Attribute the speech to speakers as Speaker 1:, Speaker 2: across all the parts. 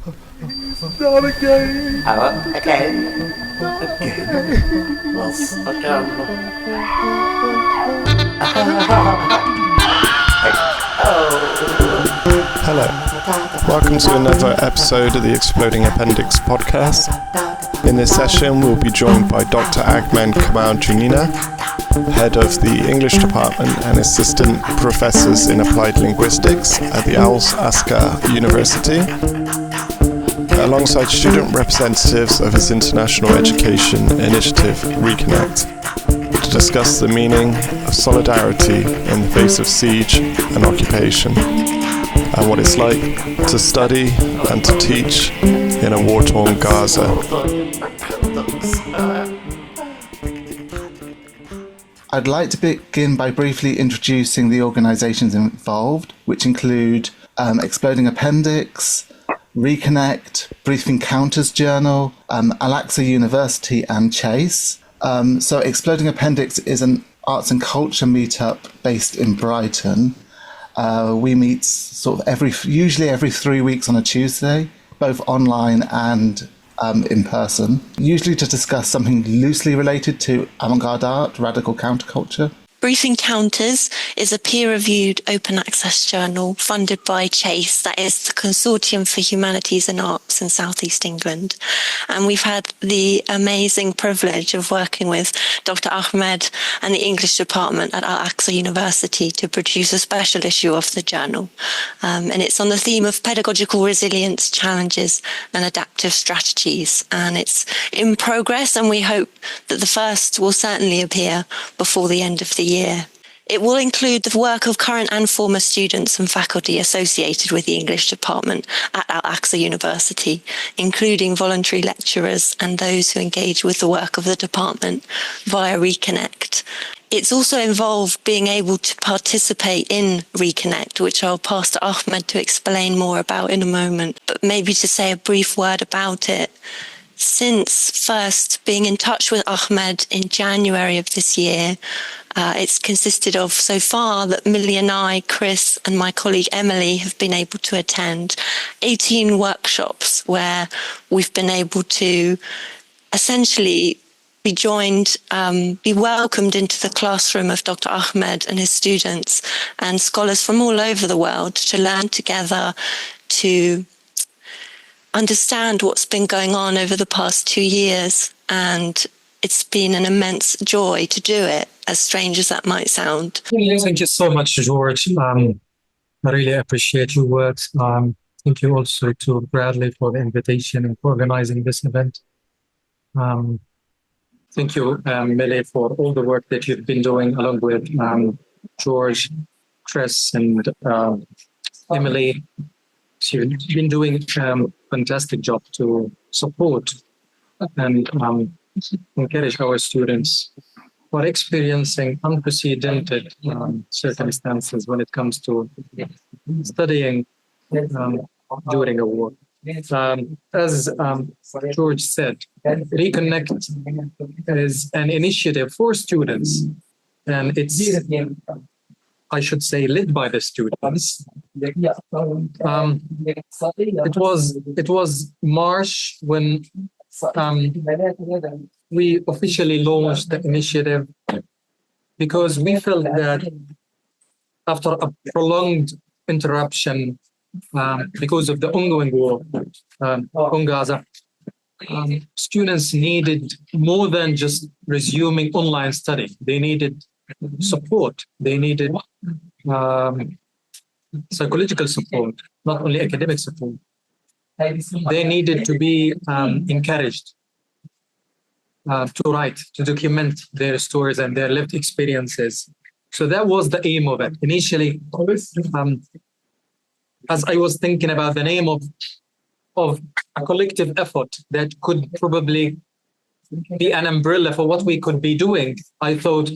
Speaker 1: Not again.
Speaker 2: How? Again? Again? What's again?
Speaker 3: Hello. Welcome to another episode of the Exploding Appendix podcast. In this session, we'll be joined by Dr. Ahmed Kamal Junina, head of the English department and assistant professors in Applied Linguistics at the Al-Aqsa University, alongside student representatives of his international education initiative, RECONNECT, to discuss the meaning of solidarity in the face of siege and occupation, and what it's like to study and to teach in a war-torn Gaza.
Speaker 1: I'd like to begin by briefly introducing the organisations involved, which include Exploding Appendix, RECONNECT, Brief Encounters Journal, Al-Aqsa University and Chase. So Exploding Appendix is an arts and culture meetup based in Brighton. We meet usually every 3 weeks on a Tuesday, both online and in person, usually to discuss something loosely related to avant-garde art, radical counterculture.
Speaker 4: Brief Encounters is a peer-reviewed open access journal funded by Chase, that is the Consortium for Humanities and Arts in South East England. And we've had the amazing privilege of working with Dr. Ahmed and the English department at Al-Aqsa University to produce a special issue of the journal. And it's on the theme of pedagogical resilience, challenges and adaptive strategies. And it's in progress, and we hope that the first will certainly appear before the end of the year. It will include the work of current and former students and faculty associated with the English department at Al-Aqsa University, including voluntary lecturers and those who engage with the work of the department via RECONNECT. It's also involved being able to participate in RECONNECT, which I'll pass to Ahmed to explain more about in a moment, but maybe to say a brief word about it. Since first being in touch with Ahmed in January of this year, it's consisted of, so far, that Millie and I, Chris, and my colleague Emily have been able to attend 18 workshops where we've been able to essentially be joined, be welcomed into the classroom of Dr. Ahmed and his students and scholars from all over the world to learn together, to understand what's been going on over the past 2 years, and it's been an immense joy to do it, as strange as that might sound.
Speaker 5: Thank you so much, George. I really appreciate your words. Thank you also to Bradley for the invitation and for organizing this event. Thank you, Millie, for all the work that you've been doing along with George, Chris, and Emily. So you've been doing a fantastic job to support and encourage our students who are experiencing unprecedented circumstances when it comes to studying during a war. As George said, RECONNECT is an initiative for students, and it's, I should say, led by the students. It was March when we officially launched the initiative, because we felt that after a prolonged interruption because of the ongoing war on Gaza, students needed more than just resuming online study. They needed support. They needed psychological support, not only academic support. They needed to be encouraged to write, to document their stories and their lived experiences. So that was the aim of it. Initially, as I was thinking about the name of a collective effort that could probably be an umbrella for what we could be doing, I thought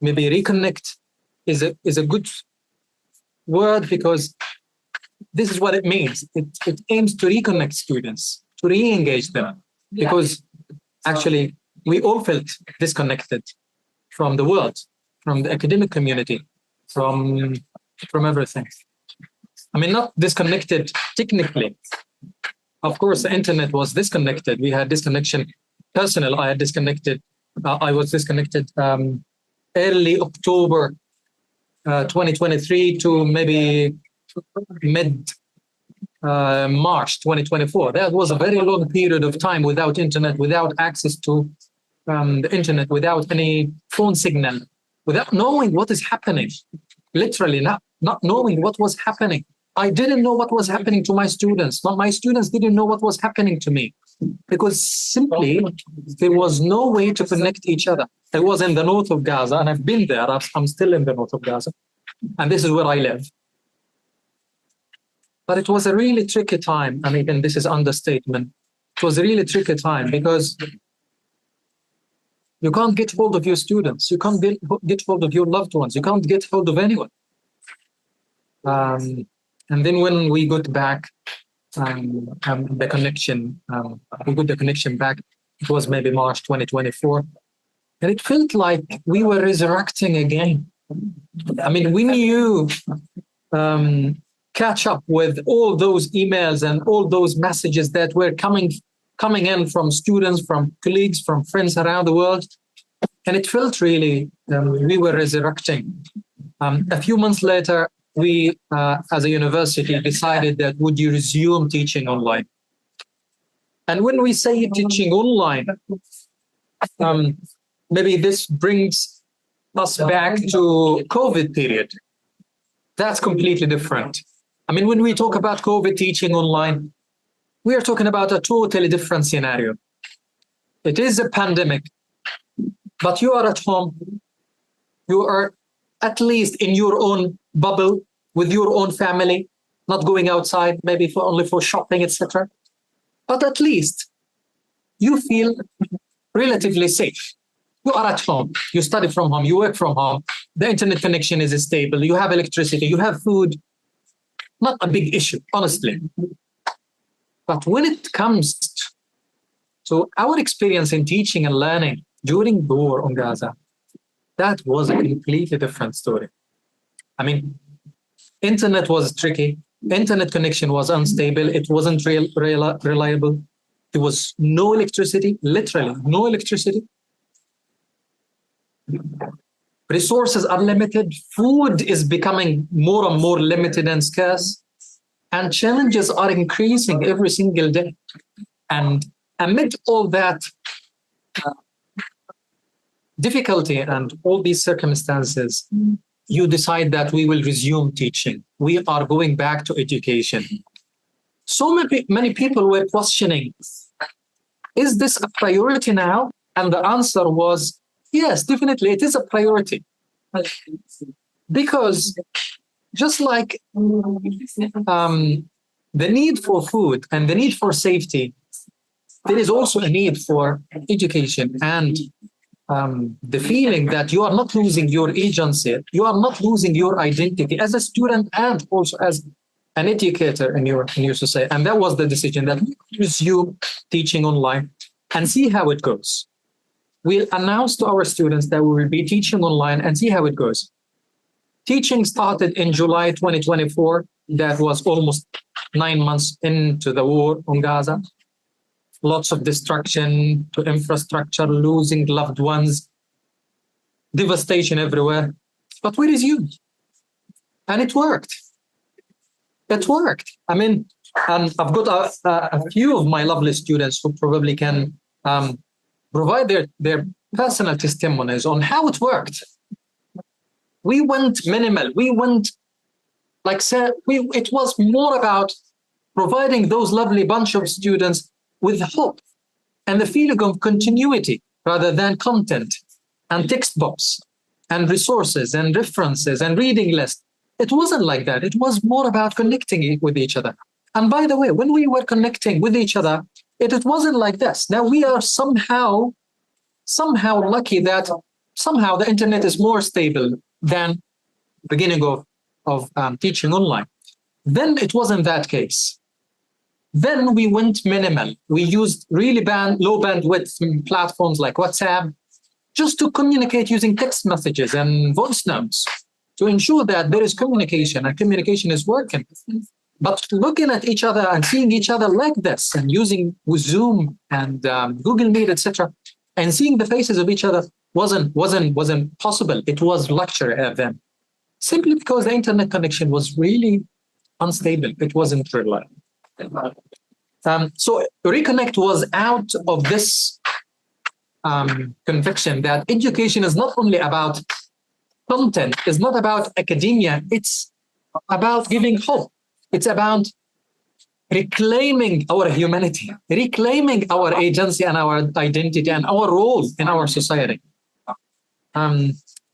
Speaker 5: maybe RECONNECT is a good word, because this is what it means. It aims to reconnect students, to re-engage them, because actually we all felt disconnected from the world, from the academic community, from everything. I mean, not disconnected technically, Of course, the internet was disconnected. We had disconnection. Personal, I had disconnected. I was disconnected early October 2023 to maybe mid March 2024. That was a very long period of time without internet, without access to the internet, without any phone signal, without knowing what is happening. Literally not knowing what was happening. I didn't know what was happening to my students. My students didn't know what was happening to me because simply there was no way to connect each other. I was in the north of Gaza, and I've been there. I'm still in the north of Gaza, and this is where I live. But it was a really tricky time. I mean, and this is understatement. It was a really tricky time because you can't get hold of your students. You can't get hold of your loved ones. You can't get hold of anyone. And then when we got back the connection, we got the connection back. It was maybe March 2024. And it felt like we were resurrecting again. I mean, we knew catch up with all those emails and all those messages that were coming in from students, from colleagues, from friends around the world. And it felt really we were resurrecting. A few months later, we, as a university, decided that would you resume teaching online? And when we say teaching online, maybe this brings us back to COVID period. That's completely different. I mean, when we talk about COVID teaching online, we are talking about a totally different scenario. It is a pandemic, but you are at home. You are at least in your own bubble with your own family, not going outside, maybe only for shopping, etc. But at least you feel relatively safe. You are at home. You study from home. You work from home. The internet connection is stable. You have electricity. You have food. Not a big issue, honestly. But when it comes to our experience in teaching and learning during the war on Gaza, that was a completely different story. I mean, internet was tricky. Internet connection was unstable. It wasn't reliable. There was no electricity, literally no electricity. Resources are limited. Food is becoming more and more limited and scarce. And challenges are increasing every single day. And amid all that difficulty and all these circumstances, you decide that we will resume teaching. We are going back to education. So many people were questioning, is this a priority now? And the answer was, yes, definitely it is a priority. Because just like the need for food and the need for safety, there is also a need for education and the feeling that you are not losing your agency, you are not losing your identity as a student and also as an educator in your society. And that was the decision that we resume teaching online and see how it goes. We'll announce to our students that we will be teaching online and see how it goes. Teaching started in July 2024. That was almost 9 months into the war on Gaza. Lots of destruction to infrastructure, losing loved ones, devastation everywhere. But we resumed. And it worked. It worked. I mean, I've got a few of my lovely students who probably can provide their personal testimonies on how it worked. We went minimal. We went, it was more about providing those lovely bunch of students with hope and the feeling of continuity rather than content and textbooks and resources and references and reading lists. It wasn't like that. It was more about connecting with each other. And by the way, when we were connecting with each other, it wasn't like this. Now we are somehow lucky that somehow the internet is more stable than beginning of teaching online. Then it wasn't that case. Then we went minimal. We used really low bandwidth platforms like WhatsApp just to communicate using text messages and voice notes to ensure that there is communication and communication is working. But looking at each other and seeing each other like this and using Zoom and Google Meet, etc., and seeing the faces of each other wasn't possible. It was luxury of them, simply because the internet connection was really unstable. It wasn't reliable. So RECONNECT was out of this conviction that education is not only about content, it's not about academia, it's about giving hope. It's about reclaiming our humanity, reclaiming our agency and our identity and our role in our society.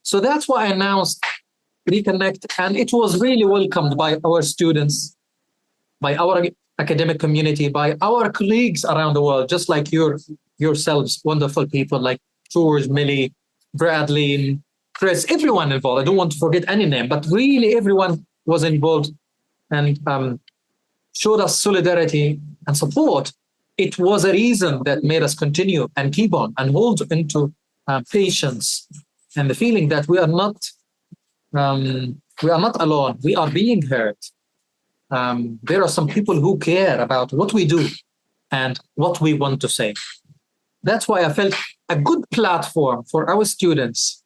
Speaker 5: So that's why I announced RECONNECT, and it was really welcomed by our students, by our academic community, by our colleagues around the world, just like yourselves, wonderful people like George, Millie, Bradley, Chris, everyone involved. I don't want to forget any name, but really everyone was involved and showed us solidarity and support. It was a reason that made us continue and keep on and hold into patience and the feeling that we are not alone. We are being heard. There are some people who care about what we do and what we want to say. That's why I felt a good platform for our students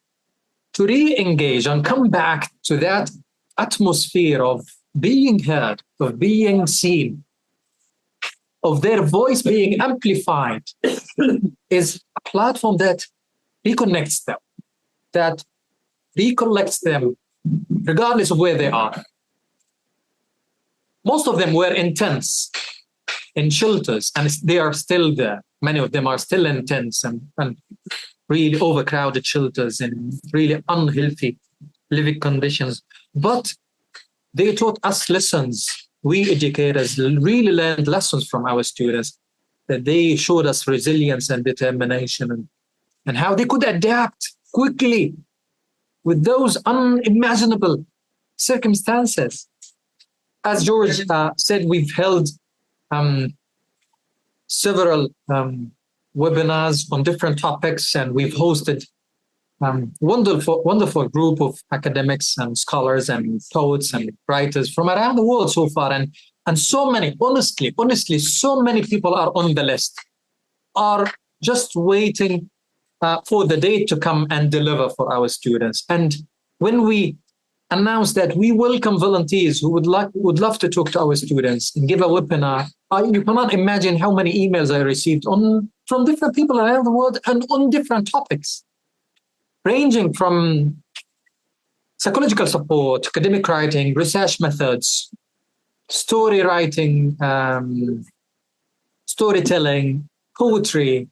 Speaker 5: to re-engage and come back to that atmosphere of being heard, of being seen, of their voice being amplified, is a platform that reconnects them, that recollects them regardless of where they are. Most of them were in tents, in shelters, and they are still there. Many of them are still in tents and really overcrowded shelters and really unhealthy living conditions. But they taught us lessons. We educators really learned lessons from our students, that they showed us resilience and determination and how they could adapt quickly with those unimaginable circumstances. As George said, we've held several webinars on different topics, and we've hosted wonderful group of academics and scholars and poets and writers from around the world so far. And so many, honestly, so many people are on the list, are just waiting for the date to come and deliver for our students. And when we announced that we welcome volunteers who would love to talk to our students and give a webinar, you cannot imagine how many emails I received from different people around the world and on different topics, ranging from psychological support, academic writing, research methods, story writing, storytelling, poetry,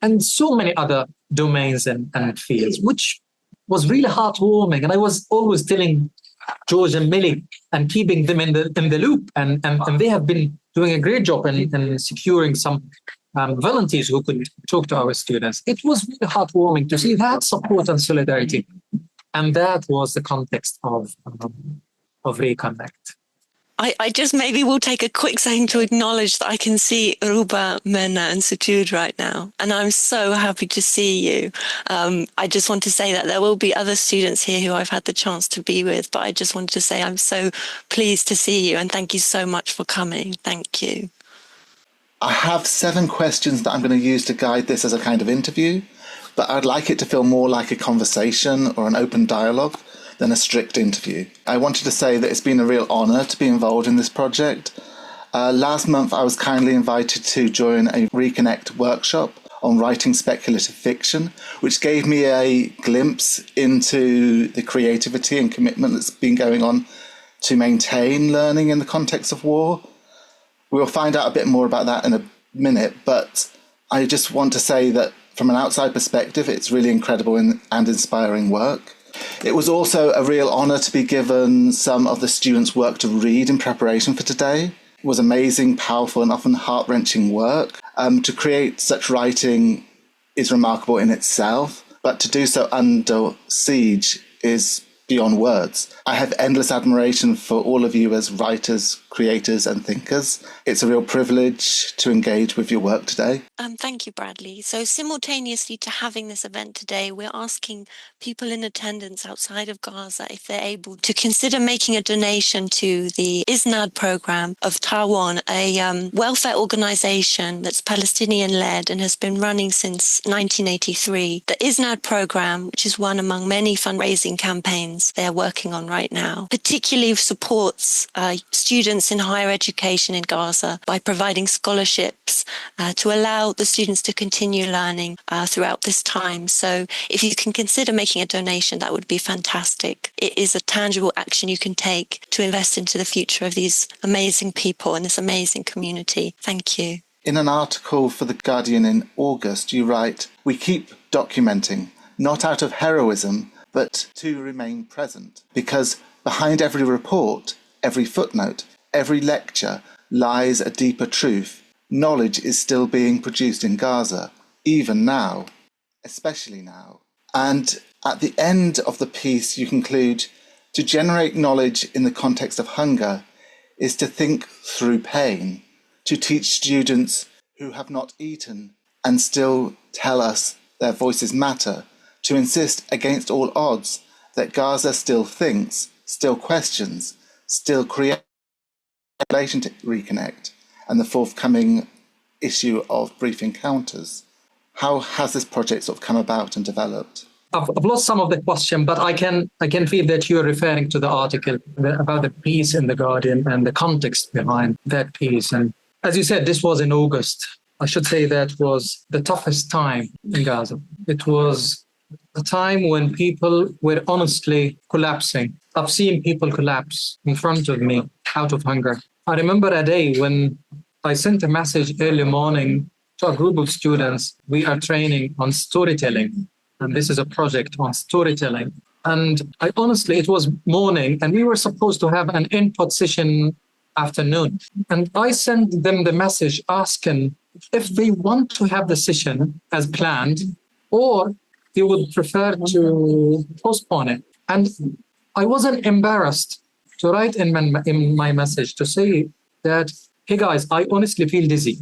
Speaker 5: and so many other domains and fields, which was really heartwarming. And I was always telling George and Millie and keeping them in the loop. And they have been doing a great job in securing some volunteers who could talk to our students. It was really heartwarming to see that support and solidarity. And that was the context of RECONNECT.
Speaker 4: I just maybe will take a quick second to acknowledge that I can see Ruba, Mena and Sujud right now. And I'm so happy to see you. I just want to say that there will be other students here who I've had the chance to be with, but I just wanted to say I'm so pleased to see you and thank you so much for coming. Thank you.
Speaker 1: I have 7 questions that I'm going to use to guide this as a kind of interview, but I'd like it to feel more like a conversation or an open dialogue than a strict interview. I wanted to say that it's been a real honour to be involved in this project. Last month I was kindly invited to join a RECONNECT workshop on writing speculative fiction, which gave me a glimpse into the creativity and commitment that's been going on to maintain learning in the context of war. We'll find out a bit more about that in a minute, but I just want to say that from an outside perspective, it's really incredible and inspiring work. It was also a real honour to be given some of the students' work to read in preparation for today. It was amazing, powerful and often heart-wrenching work. To create such writing is remarkable in itself, but to do so under siege is beyond words. I have endless admiration for all of you as writers, creators and thinkers. It's a real privilege to engage with your work today.
Speaker 4: Thank you, Bradley. So simultaneously to having this event today, we're asking people in attendance outside of Gaza if they're able to consider making a donation to the ISNAD program of Taiwan, a welfare organization that's Palestinian-led and has been running since 1983. The ISNAD program, which is one among many fundraising campaigns they're working on right now, particularly supports students in higher education in Gaza by providing scholarships to allow the students to continue learning throughout this time. So if you can consider making a donation, that would be fantastic. It is a tangible action you can take to invest into the future of these amazing people and this amazing community. Thank you.
Speaker 1: In an article for The Guardian in August, you write, "We keep documenting, not out of heroism, but to remain present, because behind every report, every footnote, every lecture lies a deeper truth. Knowledge is still being produced in Gaza, even now, especially now." And at the end of the piece, you conclude, "To generate knowledge in the context of hunger is to think through pain, to teach students who have not eaten and still tell us their voices matter, to insist against all odds that Gaza still thinks, still questions, still creates in relation to RECONNECT and the forthcoming issue of Brief Encounters." How has this project sort of come about and developed?
Speaker 5: I've lost some of the question, but I can feel that you're referring to the article about the piece in The Guardian and the context behind that piece. And as you said, this was in August. I should say that was the toughest time in Gaza. It was a time when people were honestly collapsing. I've seen people collapse in front of me out of hunger. I remember a day when I sent a message early morning to a group of students. We are training on storytelling, and this is a project on storytelling. And it was morning, and we were supposed to have an input session afternoon. And I sent them the message asking if they want to have the session as planned, or they would prefer to postpone it. And I wasn't embarrassed to write in my message to say that, "Hey guys, I honestly feel dizzy,"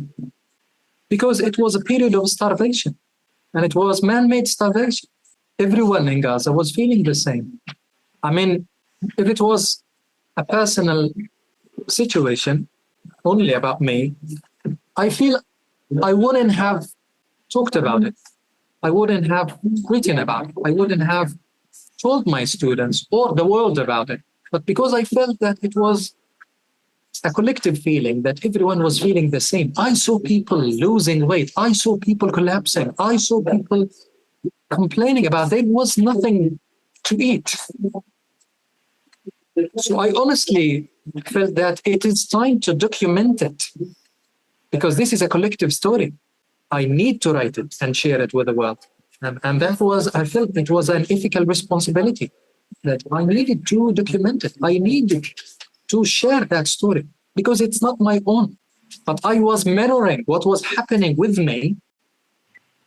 Speaker 5: because it was a period of starvation, and it was man-made starvation. Everyone in Gaza was feeling the same. I mean, if it was a personal situation only about me, I feel I wouldn't have talked about it. I wouldn't have written about it. I wouldn't have told my students or the world about it. But because I felt that it was a collective feeling, that everyone was feeling the same. I saw people losing weight. I saw people collapsing. I saw people complaining about there was nothing to eat. So I honestly felt that it is time to document it, because this is a collective story. I need to write it and share it with the world. And that was, I felt it was an ethical responsibility that I needed to document it. I needed to share that story because it's not my own. But I was mirroring what was happening with me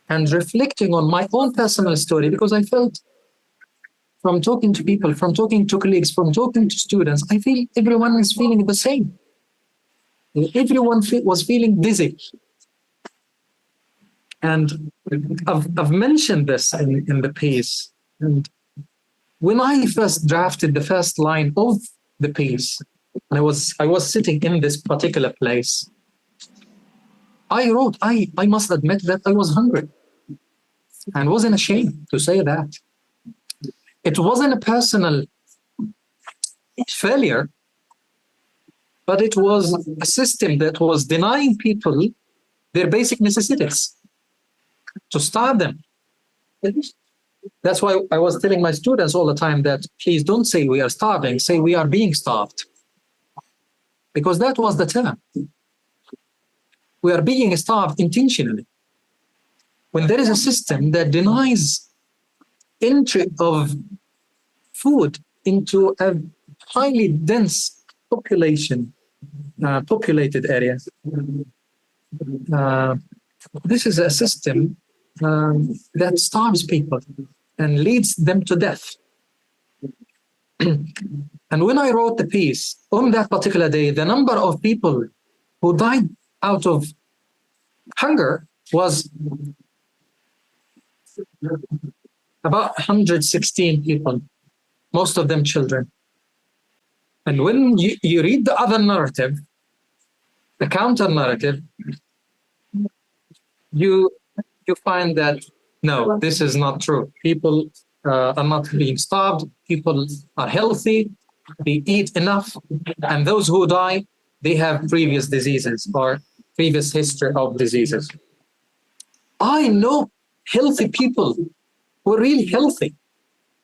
Speaker 5: and reflecting on my own personal story, because I felt from talking to people, from talking to colleagues, from talking to students, I feel everyone is feeling the same. Everyone was feeling dizzy. And I've mentioned this in the piece. And when I first drafted the first line of the piece, and I was sitting in this particular place, I wrote, I must admit that I was hungry and wasn't ashamed to say that. It wasn't a personal failure, but it was a system that was denying people their basic necessities, to starve them. That's why I was telling my students all the time that please don't say we are starving, say we are being starved. Because that was the term. We are being starved intentionally. When there is a system that denies entry of food into a highly dense populated area, this is a system that starves people and leads them to death. And when I wrote the piece on that particular day, the number of people who died out of hunger was about 116 people, most of them children. And when you read the other narrative, the counter narrative, you find that no, this is not true. People are not being starved. People are healthy. They eat enough. And those who die, they have previous diseases or previous history of diseases. I know healthy people who are really healthy.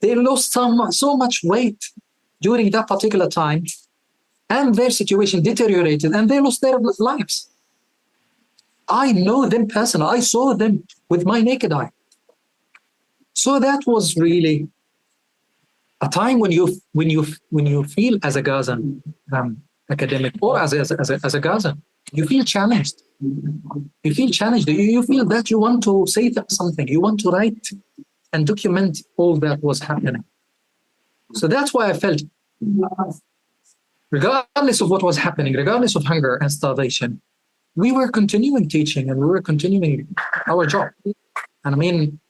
Speaker 5: They lost so much weight during that particular time, and their situation deteriorated, and they lost their lives. I know them personally. I saw them with my naked eye. So that was really a time when you feel as a Gazan academic or as a Gazan, you feel challenged. You feel challenged. You feel that you want to say something. You want to write and document all that was happening. So that's why I felt, regardless of what was happening, regardless of hunger and starvation, we were continuing teaching and we were continuing our job. And I mean,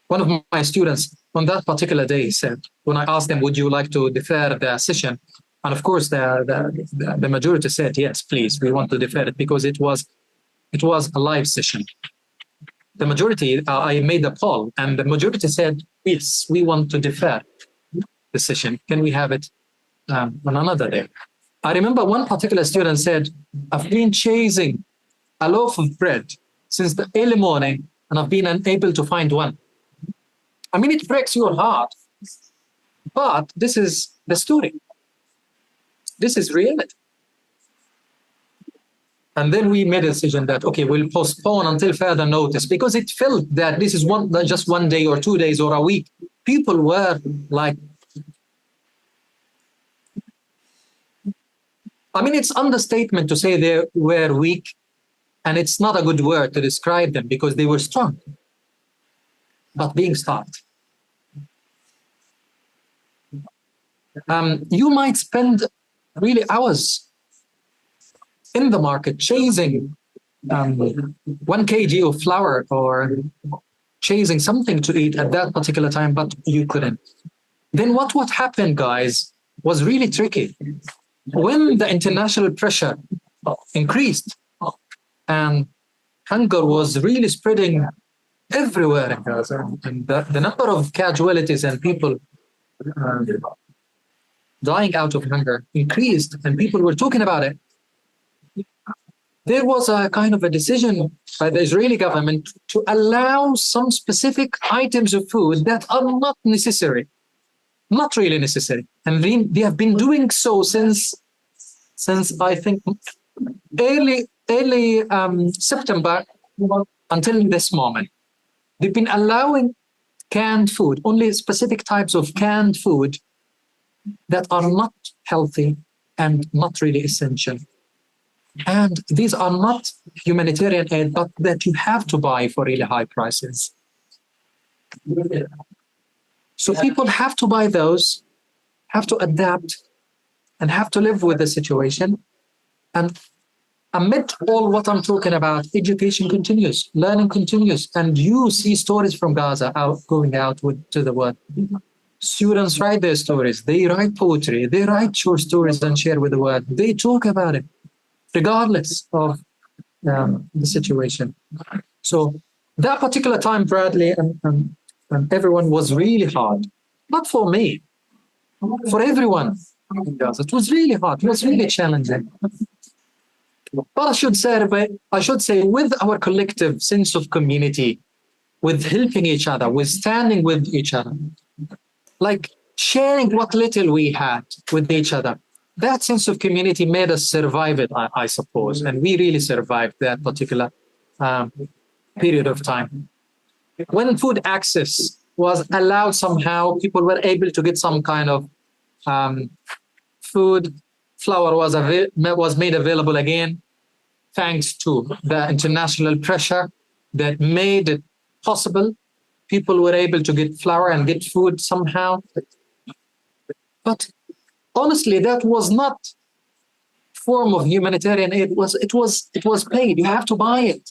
Speaker 5: one of my students on that particular day said, when I asked them, would you like to defer the session? And of course, the majority said, yes, please, we want to defer it because it was a live session. The majority, I made a poll, and the majority said, yes, we want to defer the session. Can we have it on another day? I remember one particular student said, I've been chasing a loaf of bread since the early morning, and I've been unable to find one. I mean, it breaks your heart, but this is the story. This is reality. And then we made a decision that, okay, we'll postpone until further notice, because it felt that this is just 1 day or 2 days or a week. People were like, I mean, it's understatement to say they were weak, and it's not a good word to describe them because they were strong, but being starved. You might spend really hours in the market chasing 1 kg of flour or chasing something to eat at that particular time, but you couldn't. Then what happened, guys, was really tricky. When the international pressure increased and hunger was really spreading everywhere in Gaza, and the number of casualties and people dying out of hunger increased, and people were talking about it, there was a kind of a decision by the Israeli government to allow some specific items of food that are not necessary, not really necessary. And they have been doing so since I think early September until this moment. They've been allowing canned food, only specific types of canned food that are not healthy and not really essential. And these are not humanitarian aid, but that you have to buy for really high prices. So people have to buy those, have to adapt, and have to live with the situation. And amid all what I'm talking about, education continues, learning continues, and you see stories from Gaza going out to the world. Students write their stories, they write poetry, they write short stories and share with the world. They talk about it, regardless of the situation. So that particular time, Bradley and everyone, was really hard. Not for me, for everyone in Gaza. It was really hard. It was really challenging. But I should say, with our collective sense of community, with helping each other, with standing with each other, like sharing what little we had with each other, that sense of community made us survive it, I suppose. And we really survived that particular period of time. When food access was allowed somehow, people were able to get some kind of food. Flour was made available again, thanks to the international pressure that made it possible. People were able to get flour and get food somehow. But honestly, that was not form of humanitarian aid. It was paid. You have to buy it,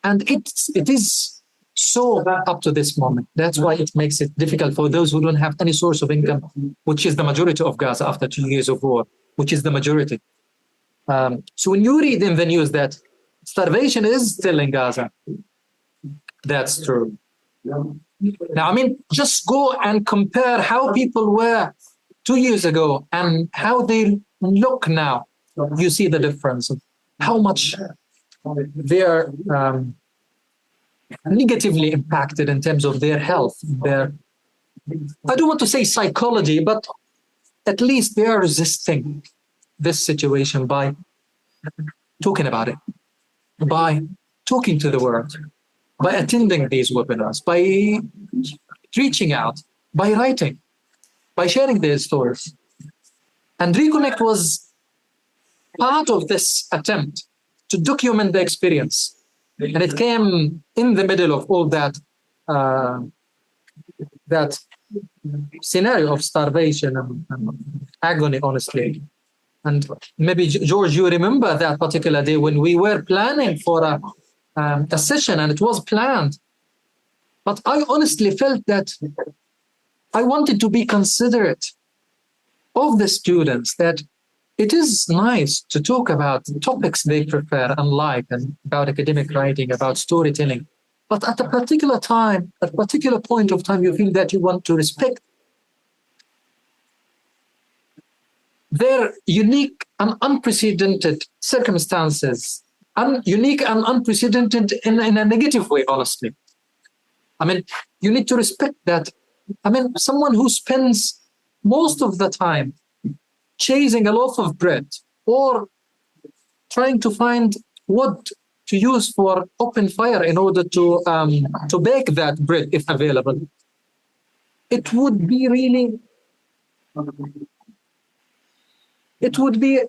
Speaker 5: and it is so up to this moment. That's why it makes it difficult for those who don't have any source of income, which is the majority of Gaza after 2 years of war, which is the majority. So when you read in the news that starvation is still in Gaza, that's true. Now, I mean, just go and compare how people were 2 years ago and how they look now. You see the difference of how much they're negatively impacted in terms of their health, I don't want to say psychology, but at least they are resisting this situation by talking about it, by talking to the world, by attending these webinars, by reaching out, by writing, by sharing their stories. And RECONNECT was part of this attempt to document the experience. And it came in the middle of all that that scenario of starvation and agony, honestly. And maybe, George, you remember that particular day when we were planning for a session, and it was planned. But I honestly felt that I wanted to be considerate of the students, that it is nice to talk about topics they prefer and like, and about academic writing, about storytelling. But at a particular time, at a particular point of time, you feel that you want to respect their unique and unprecedented circumstances, unique and unprecedented in a negative way, honestly. I mean, you need to respect that. I mean, someone who spends most of the time chasing a loaf of bread or trying to find wood to use for open fire in order to bake that bread, if available, it would be really... It would be,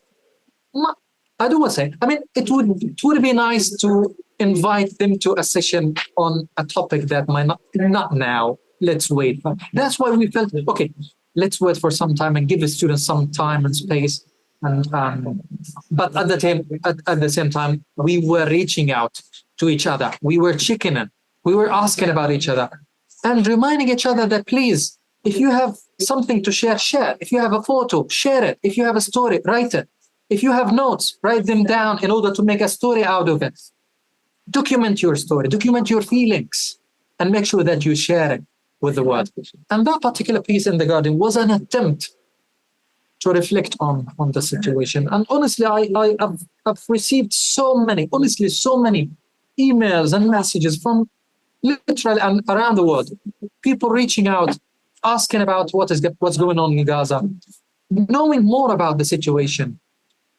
Speaker 5: I don't want to say, I mean, it would be nice to invite them to a session on a topic that might not now, let's wait. That's why we felt, okay, let's wait for some time and give the students some time and space. And but at the same time, we were reaching out to each other. We were checking in. We were asking about each other and reminding each other that, please, if you have something to share, share. If you have a photo, share it. If you have a story, write it. If you have notes, write them down in order to make a story out of it. Document your story, document your feelings, and make sure that you share it with the world. And that particular piece in The Guardian was an attempt to reflect on the situation. And honestly, I've received so many emails and messages from literally and around the world, people reaching out, asking about what's going on in Gaza, knowing more about the situation,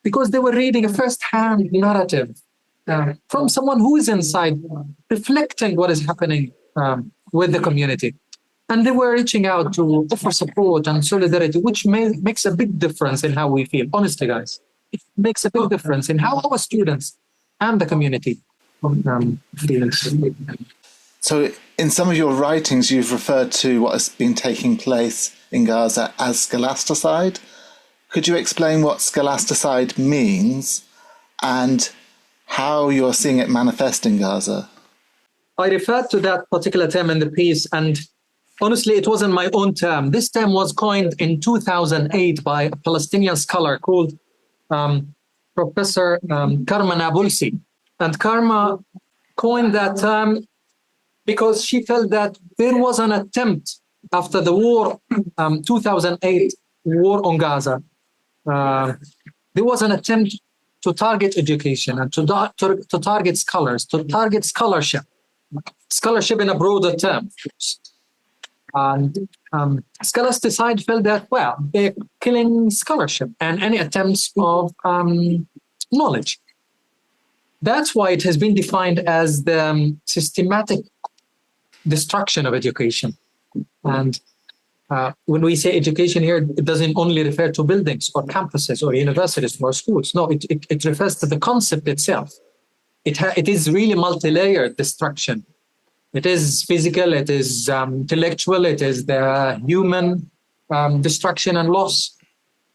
Speaker 5: because they were reading a first-hand narrative from someone who is inside, reflecting what is happening with the community. And they were reaching out to offer support and solidarity, which makes a big difference in how we feel. Honestly, guys, it makes a big difference in how our students and the community feel.
Speaker 1: So in some of your writings, you've referred to what has been taking place in Gaza as scholasticide. Could you explain what scholasticide means and how you're seeing it manifest in Gaza?
Speaker 5: I referred to that particular term in the piece, and honestly, it wasn't my own term. This term was coined in 2008 by a Palestinian scholar called Professor Karma Nabulsi. And Karma coined that term because she felt that there was an attempt after the war, 2008 war on Gaza. There was an attempt to target education and to target scholars, to target scholarship in a broader term. And scholasticide felt that, well, they're killing scholarship and any attempts of knowledge. That's why it has been defined as the systematic destruction of education. And when we say education here, it doesn't only refer to buildings or campuses or universities or schools. No, it refers to the concept itself. It is really multi-layered destruction. It is physical, it is intellectual, it is the human, destruction and loss.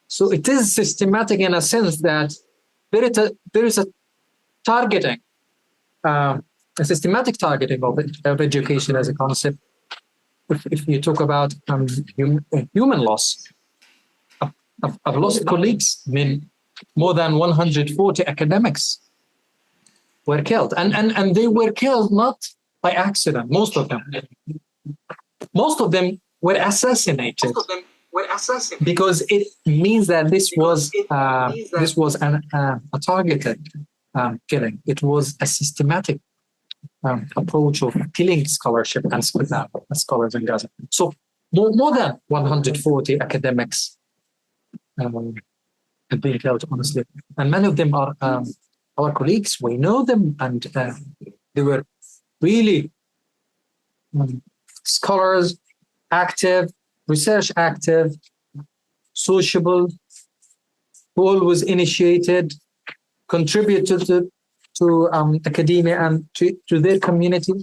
Speaker 5: So it is systematic in a sense that there is a targeting, a systematic targeting of education as a concept. If you talk about human loss, I've lost colleagues. I mean, more than 140 academics were killed, and they were killed not by accident. Most of them were assassinated. Because it means that this was a targeted killing. It was a systematic approach of killing scholarship and scholars in Gaza. So more than 140 academics have been killed, honestly. And many of them are our colleagues. We know them, and they were really scholars, active, research active, sociable, who always initiated, contributed to academia and to their community.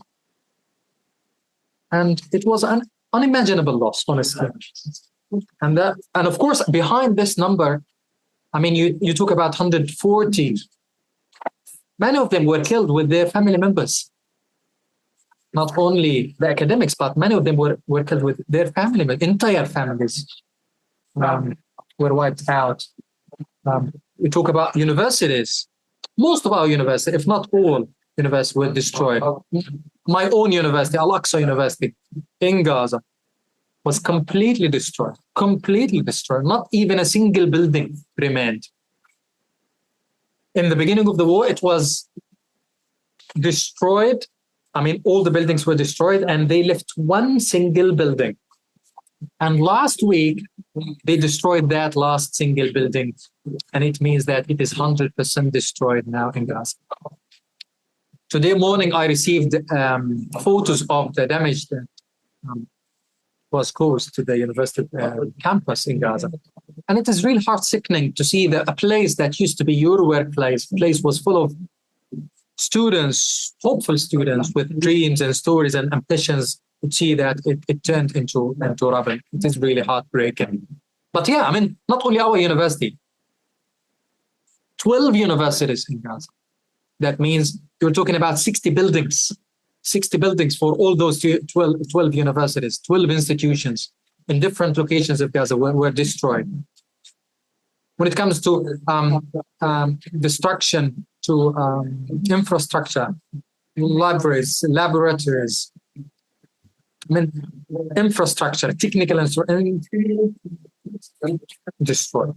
Speaker 5: And it was an unimaginable loss, honestly. And of course, behind this number, I mean, you talk about 140. Many of them were killed with their family members. Not only the academics, but many of them were killed with their family members. Entire families were wiped out. We talk about universities. Most of our universities, if not all universities, were destroyed. My own university, Al-Aqsa University in Gaza, was completely destroyed. Completely destroyed. Not even a single building remained. In the beginning of the war, it was destroyed. I mean, all the buildings were destroyed, and they left one single building. And last week, they destroyed that last single building. And it means that it is 100% destroyed now in Gaza. Today morning, I received photos of the damage that was caused to the university campus in Gaza. And it is really heart-sickening to see that a place that used to be your workplace, place was full of students, hopeful students with dreams and stories and ambitions, to see that it turned into rubble. It is really heartbreaking. But yeah, I mean, not only our university, 12 universities in Gaza. That means you're talking about 60 buildings for all those 12 universities, 12 institutions in different locations of Gaza were destroyed. When it comes to destruction to infrastructure, libraries, laboratories, I mean, infrastructure, technical destroyed.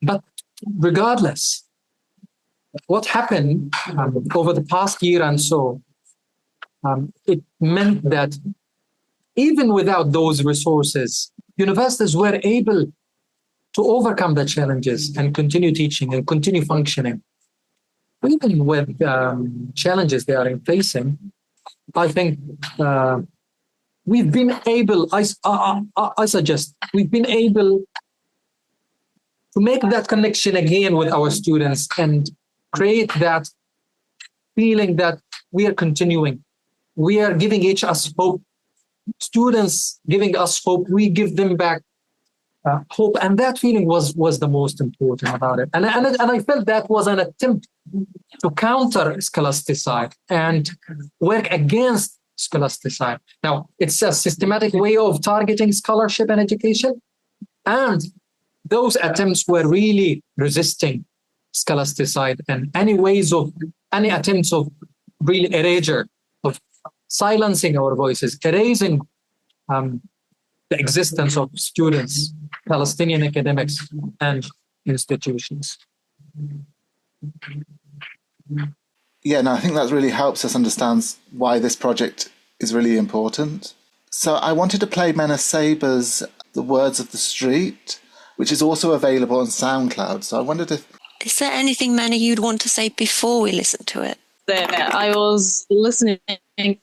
Speaker 5: But regardless, what happened over the past year and so, it meant that even without those resources, universities were able to overcome the challenges and continue teaching and continue functioning. Even with challenges they are facing, I think we've been able, I suggest, we've been able to make that connection again with our students and create that feeling that we are continuing. We are giving each us hope. Students giving us hope, we give them back hope. And that feeling was the most important about it. And I felt that was an attempt to counter scholasticide and work against scholasticide. Now, it's a systematic way of targeting scholarship and education. And those attempts were really resisting scholasticide and any attempts of really erasure, of silencing our voices, erasing the existence of students, Palestinian academics, and institutions.
Speaker 1: Yeah, no, I think that really helps us understand why this project is really important. So I wanted to play Mena Saber's The Words of the Street, which is also available on SoundCloud. So I wondered if...
Speaker 4: Is there anything, Mena, you'd want to say before we listen to it?
Speaker 6: I was listening at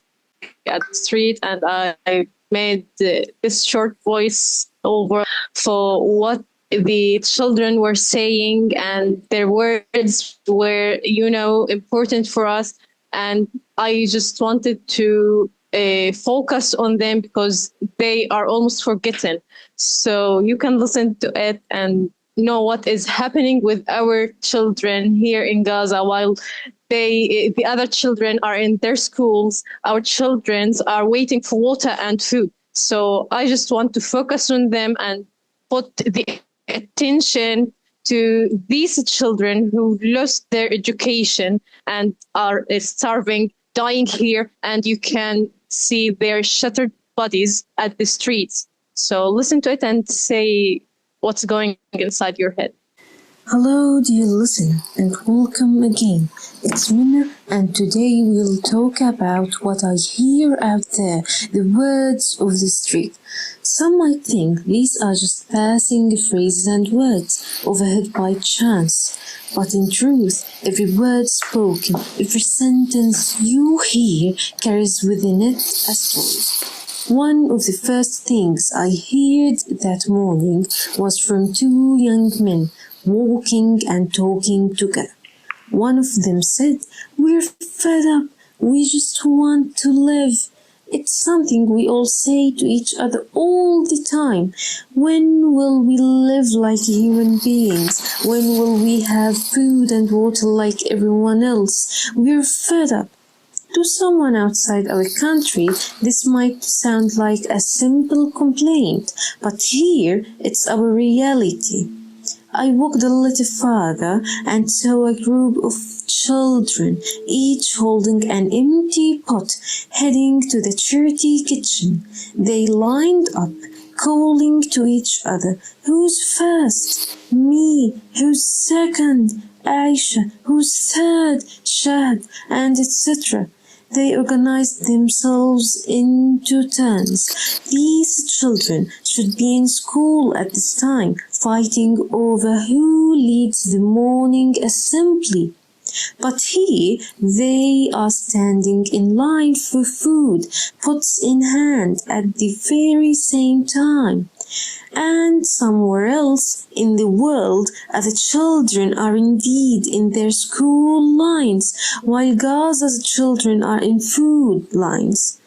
Speaker 6: the street and I made this short voice over for what the children were saying, and their words were, important for us. And I just wanted to focus on them because they are almost forgotten. So you can listen to it and know what is happening with our children here in Gaza while the other children are in their schools. Our children are waiting for water and food. So I just want to focus on them and put the attention to these children who lost their education and are starving, dying here, and you can see their shattered bodies at the streets. So listen to it and say what's going inside your head.
Speaker 7: Hello, dear listener, and welcome again. It's Minna, and today we'll talk about what I hear out there, the words of the street. Some might think these are just passing phrases and words overheard by chance, but in truth, every word spoken, every sentence you hear carries within it a story. One of the first things I heard that morning was from two young men walking and talking together. One of them said, "We're fed up. We just want to live." It's something we all say to each other all the time. When will we live like human beings? When will we have food and water like everyone else? We're fed up. To someone outside our country, this might sound like a simple complaint, but here it's our reality. I walked a little farther and saw a group of children, each holding an empty pot, heading to the charity kitchen. They lined up, calling to each other, "Who's first? Me. Who's second? Aisha. Who's third? Shad," and etc. They organized themselves into turns. These children should be in school at this time, fighting over who leads the morning assembly. But here they are standing in line for food, pots in hand at the very same time. And somewhere else in the world, other children are indeed in their school lines, while Gaza's children are in food lines.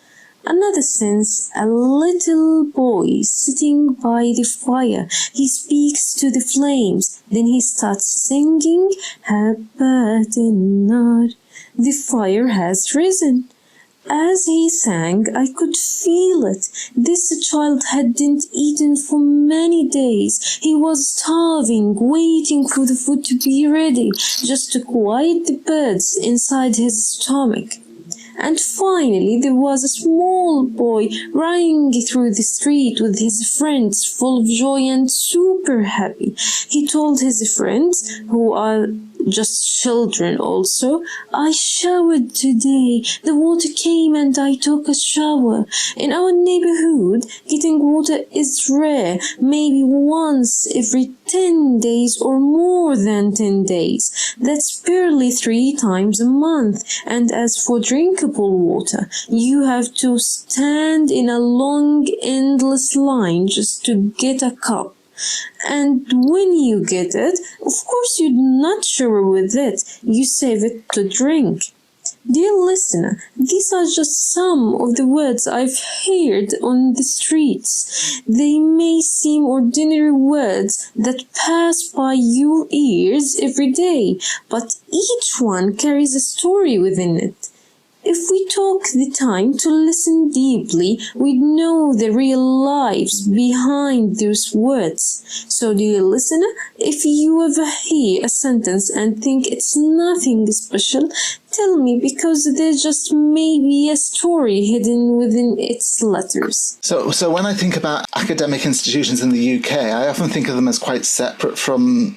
Speaker 7: Another sense, a little boy sitting by the fire. He speaks to the flames, then he starts singing, "Habatin-nar." The fire has risen. As he sang, I could feel it. This child hadn't eaten for many days. He was starving, waiting for the food to be ready, just to quiet the birds inside his stomach. And finally, there was a small boy running through the street with his friends, full of joy and super happy. He told his friends, who are just children also, "I showered today. The water came and I took a shower." In our neighborhood, getting water is rare, maybe once every 10 days or more than 10 days. That's barely 3 times a month. And as for drinkable water, you have to stand in a long, endless line just to get a cup. And when you get it, of course you're not sure with it. You save it to drink. Dear listener, these are just some of the words I've heard on the streets. They may seem ordinary words that pass by your ears every day, but each one carries a story within it. If we took the time to listen deeply, we'd know the real lives behind those words. So, dear listener, if you ever hear a sentence and think it's nothing special, tell me, because there just may be a story hidden within its letters.
Speaker 1: So when I think about academic institutions in the UK, I often think of them as quite separate from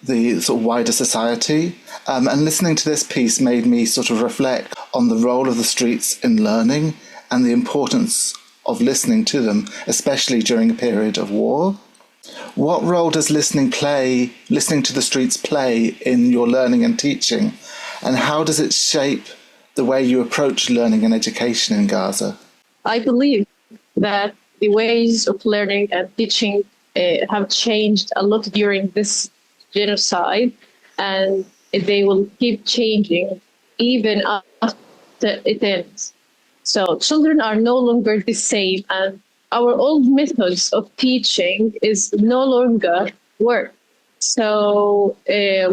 Speaker 1: the sort of wider society. And listening to this piece made me sort of reflect on the role of the streets in learning and the importance of listening to them, especially during a period of war. What role does listening to the streets play in your learning and teaching? And how does it shape the way you approach learning and education in Gaza?
Speaker 6: I believe that the ways of learning and teaching have changed a lot during this genocide, and they will keep changing even after it ends. So children are no longer the same, and our old methods of teaching is no longer work. So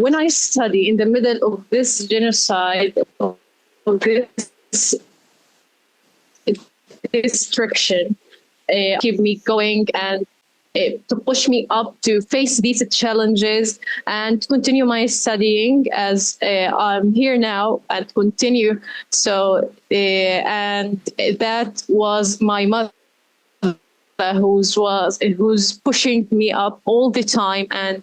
Speaker 6: when I study in the middle of this genocide, of this destruction, keep me going and to push me up to face these challenges and continue my studying as I'm here now and continue. So, and that was my mother who's pushing me up all the time, and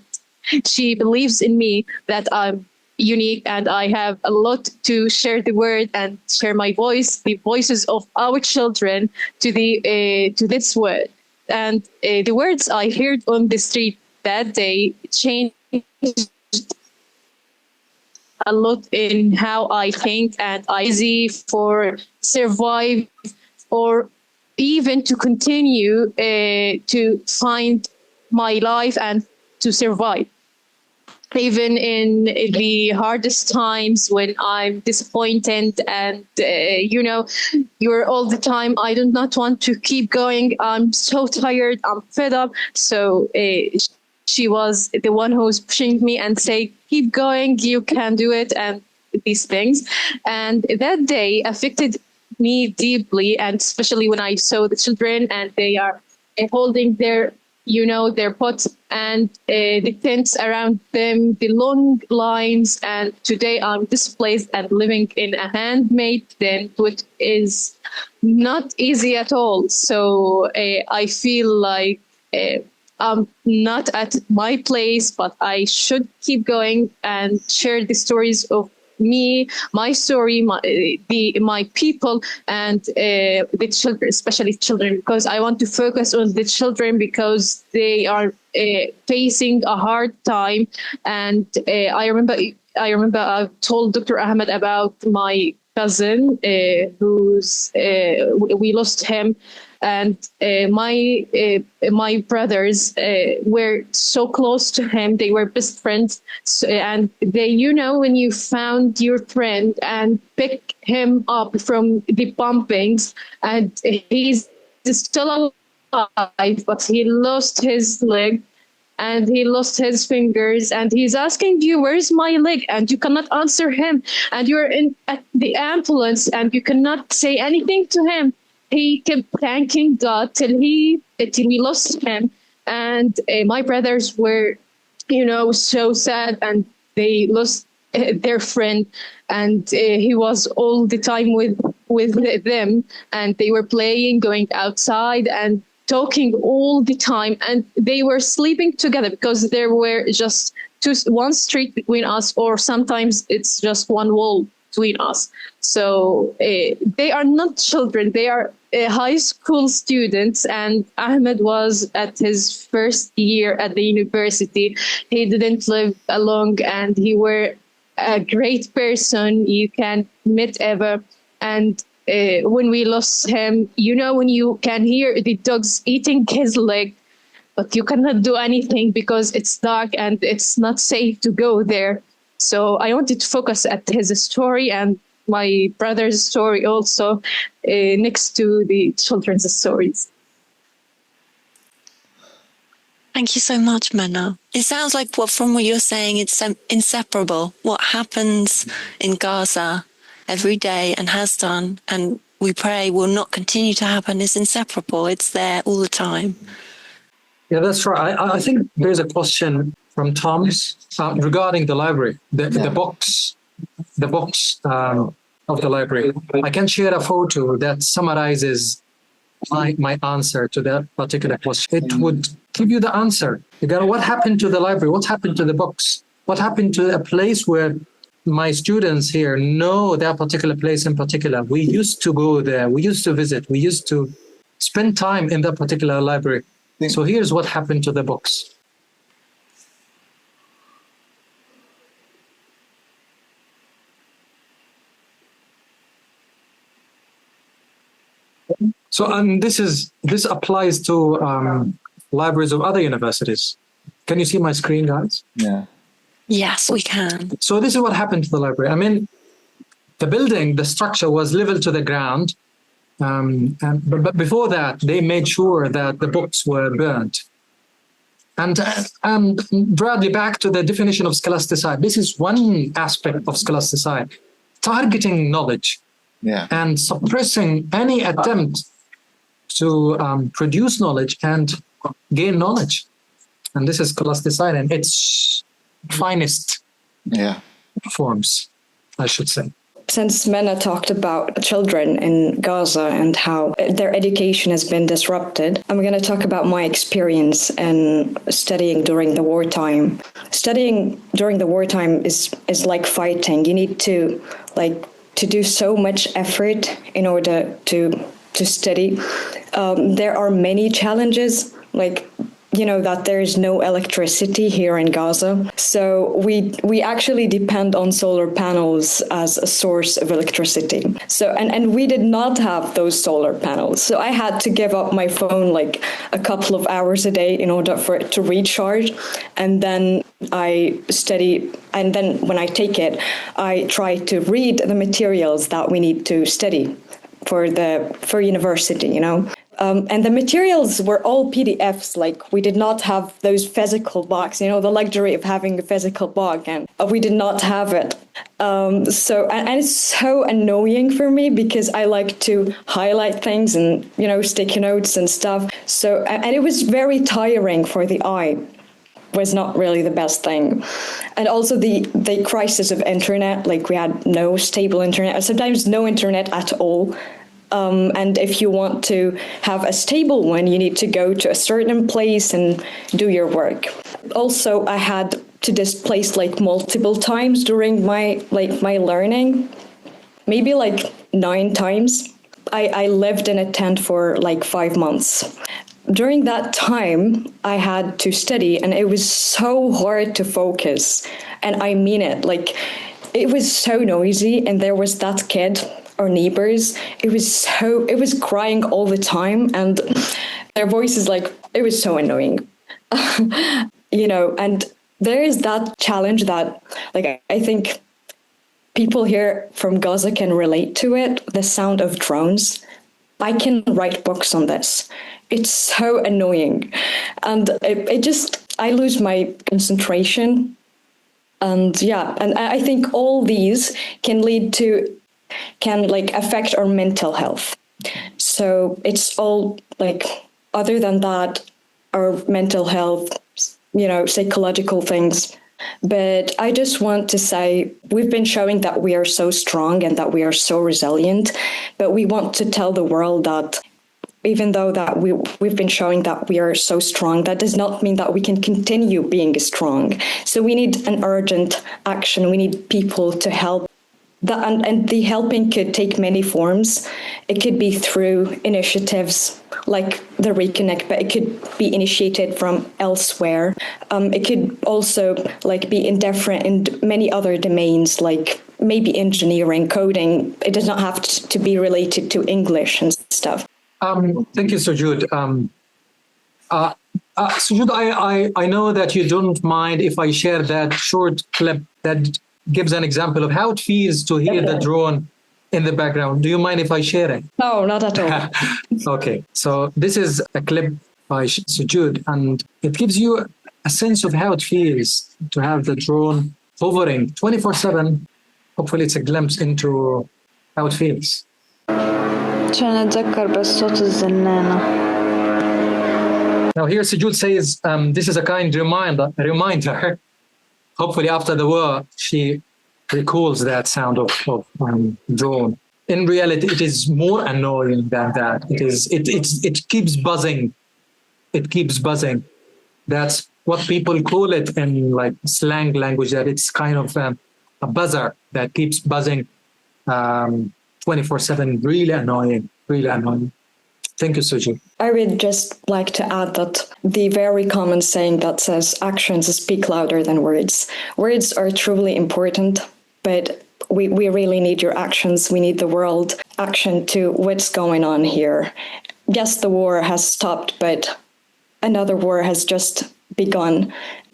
Speaker 6: she believes in me that I'm unique and I have a lot to share the word and share my voice, the voices of our children to this word. And the words I heard on the street that day changed a lot in how I think, and easy for survive or even to continue to find my life and to survive. Even in the hardest times when I'm disappointed and, you're all the time, I do not want to keep going. I'm so tired. I'm fed up. So she was the one who was pushing me and say, keep going, you can do it, and these things. And that day affected me deeply, and especially when I saw the children and they are holding their pots and the tents around them, the long lines. And today I'm displaced and living in a handmade tent, which is not easy at all. So I feel like I'm not at my place, but I should keep going and share the stories of me, my story, my people, and the children, especially children, because I want to focus on the children because they are facing a hard time. And I remember I told Dr. Ahmed about my cousin who's we lost him. And my brothers were so close to him. They were best friends. So, and they, when you found your friend and pick him up from the bombings, and he's still alive, but he lost his leg and he lost his fingers, and he's asking you, where's my leg? And you cannot answer him. And you're at the ambulance and you cannot say anything to him. He kept thanking God till we lost him. And my brothers were, so sad, and they lost their friend. And he was all the time with them, and they were playing, going outside, and talking all the time. And they were sleeping together because there were just one street between us, or sometimes it's just one wall between us. So they are not children, they are high school students, and Ahmed was at his first year at the university. He didn't live alone, and he were a great person you can meet ever. And when we lost him, when you can hear the dogs eating his leg, but you cannot do anything because it's dark and it's not safe to go there. So I wanted to focus at his story and my brother's story also next to the children's stories.
Speaker 4: Thank you so much, Mena. It sounds like from what you're saying, it's inseparable. What happens in Gaza every day and has done, and we pray will not continue to happen, is inseparable. It's there all the time.
Speaker 5: Yeah, that's right. I think there's a question from Tom regarding the library, the box of the library. I can share a photo that summarizes my answer to that particular question. It would give you the answer. What happened to the library? What happened to the books? What happened to a place where my students here know that particular place in particular? We used to go there. We used to visit. We used to spend time in that particular library. So here's what happened to the books. So this applies to libraries of other universities. Can you see my screen, guys?
Speaker 1: Yeah.
Speaker 4: Yes, we can.
Speaker 5: So this is what happened to the library. I mean, the building, the structure was level to the ground, But before that, they made sure that the books were burnt. And Bradley, back to the definition of scholasticide. This is one aspect of scholasticide, targeting knowledge and suppressing any attempt to produce knowledge and gain knowledge. And this is scholasticide in its finest forms, I should say.
Speaker 8: Since Mena talked about children in Gaza and how their education has been disrupted, I'm going to talk about my experience in studying during the wartime. Studying during the wartime is like fighting. You need to do so much effort in order to study. There are many challenges, that there is no electricity here in Gaza. So we actually depend on solar panels as a source of electricity. So and we did not have those solar panels. So I had to give up my phone a couple of hours a day in order for it to recharge. And then I study, and then when I take it, I try to read the materials that we need to study for university, and the materials were all PDFs. We did not have those physical books, the luxury of having a physical book, and we did not have it. So it's so annoying for me because I like to highlight things and, sticky notes and stuff. So, and it was very tiring for the eye. Was not really the best thing. And also the crisis of internet, we had no stable internet, sometimes no internet at all. And if you want to have a stable one, you need to go to a certain place and do your work. Also, I had to displace multiple times during my learning, maybe 9 times. I lived in a tent for 5 months. During that time, I had to study, and it was so hard to focus. And I mean it, it was so noisy, and there was that kid, our neighbors, it was crying all the time, and their voices, it was so annoying. And there is that challenge that, I think people here from Gaza can relate to it, the sound of drones. I can write books on this. It's so annoying. And I lose my concentration. And I think all these can affect our mental health. So it's all other than that, our mental health, psychological things. But I just want to say we've been showing that we are so strong and that we are so resilient. But we want to tell the world that even though that we've been showing that we are so strong, that does not mean that we can continue being strong. So we need an urgent action. We need people to help. And the helping could take many forms. It could be through initiatives like the RECONNECT, but it could be initiated from elsewhere. It could also be in many other domains, like maybe engineering, coding. It does not have to be related to English and stuff.
Speaker 5: Thank you, Sujud. Sujud, I know that you don't mind if I share that short clip that gives an example of how it feels to hear the drone in the background. Do you mind if I share it?
Speaker 8: No, not at all.
Speaker 5: Okay, so this is a clip by Sujud, and it gives you a sense of how it feels to have the drone hovering 24/7. Hopefully it's a glimpse into how it feels.
Speaker 9: عشان أتذكر بس صوت الزنانة.
Speaker 5: Now here Sujud says this is a kind reminder. Hopefully after the war, she recalls that sound of drone. In reality, it is more annoying than that. It keeps buzzing. It keeps buzzing. That's what people call it in slang language, that it's kind of a buzzer that keeps buzzing 24/7. Really annoying, really annoying. Thank you, Suji.
Speaker 8: I would just like to add that the very common saying that says actions speak louder than words. Words are truly important, but we really need your actions. We need the world action to what's going on here. Yes, the war has stopped, but another war has just begun.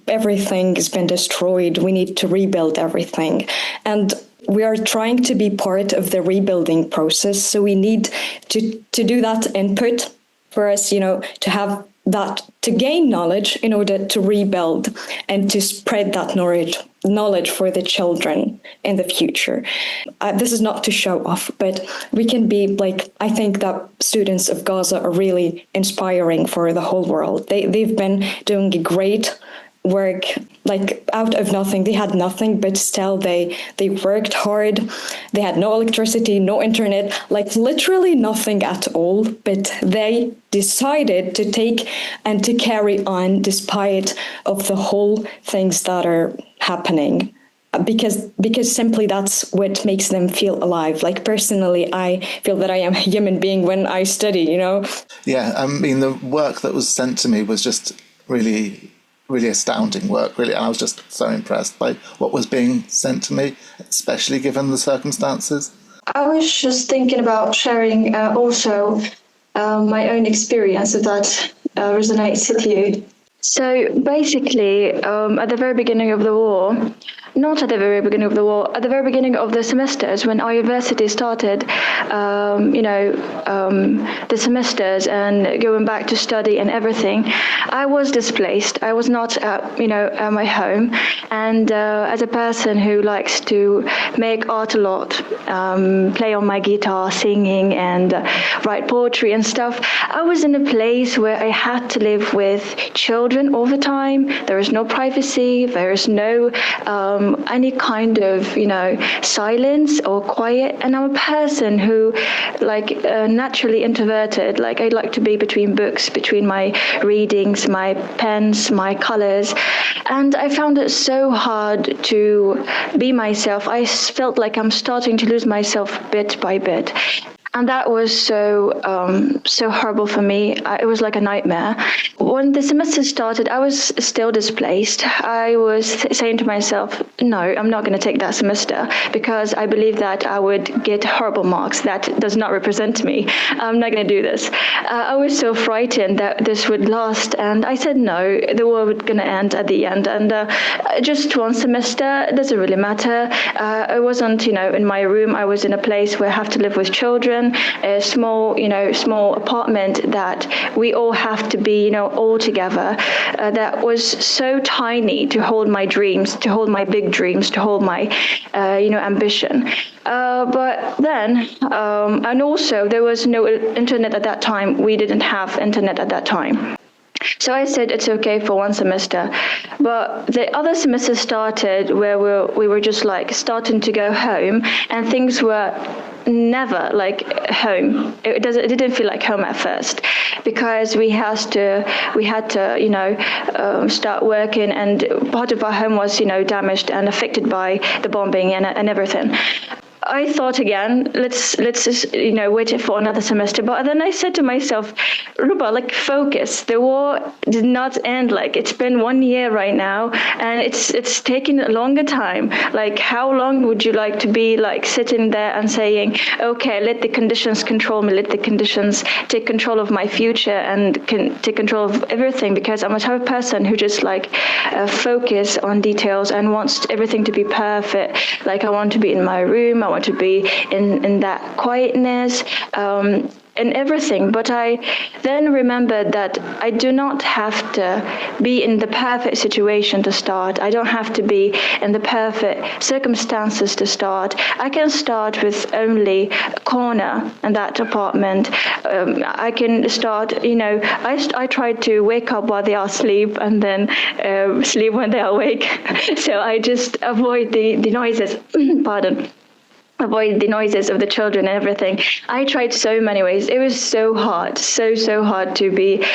Speaker 8: Everything has been destroyed. We need to rebuild everything. And we are trying to be part of the rebuilding process. So we need to do that input for us, to have that, to gain knowledge in order to rebuild and to spread that knowledge for the children in the future. This is not to show off, but we can be I think that students of Gaza are really inspiring for the whole world. They've been doing a great work, out of nothing. They had nothing, but still they worked hard. They had no electricity, no internet, literally nothing at all, but they decided to take and to carry on despite of the whole things that are happening. Because simply that's what makes them feel alive. Personally, I feel that I am a human being when I study,
Speaker 1: Yeah, I mean, the work that was sent to me was just really astounding work, really. And I was just so impressed by what was being sent to me, especially given the circumstances.
Speaker 10: I was just thinking about sharing also my own experience, if that resonates with you. So basically, at the very beginning of the war, not at the very beginning of the war, at the very beginning of the semesters, when our university started, the semesters and going back to study and everything, I was displaced. I was not at my home. And as a person who likes to make art a lot, play on my guitar, singing and write poetry and stuff, I was in a place where I had to live with children all the time. There is no privacy. There is no any kind of silence or quiet. And I'm a person who naturally introverted. I like to be between books, between my readings, my pens, my colors. And I found it so hard to be myself. I felt like I'm starting to lose myself bit by bit. And that was so horrible for me. It was like a nightmare. When the semester started, I was still displaced. I was saying to myself, no, I'm not going to take that semester because I believe that I would get horrible marks. That does not represent me. I'm not going to do this. I was so frightened that this would last. And I said, no, the war was going to end at the end. And just one semester, it doesn't really matter. I wasn't, in my room. I was in a place where I have to live with children. A small apartment that we all have to be, all together. That was so tiny to hold my dreams, to hold my big dreams, to hold my, ambition. But then, and also there was no internet at that time. We didn't have internet at that time. So I said it's okay for one semester, but the other semester started where we were just starting to go home, and things were never like home. It didn't feel like home at first because we had to start working, and part of our home was damaged and affected by the bombing and everything. I thought again, let's wait for another semester. But then I said to myself, Ruba, focus. The war did not end. It's been 1 year right now, and it's taking a longer time. How long would you like to be sitting there and saying, okay, let the conditions control me, let the conditions take control of my future and can take control of everything? Because I'm a type of person who just focus on details and wants everything to be perfect. I want to be in my room. I want to be in that quietness and everything. But I then remembered that I do not have to be in the perfect situation to start. I don't have to be in the perfect circumstances to start. I can start with only a corner in that apartment. I can start, I try to wake up while they are asleep and then sleep when they are awake. So I just avoid the noises, pardon. Avoid the noises of the children and everything. I tried so many ways. It was so hard, so hard to be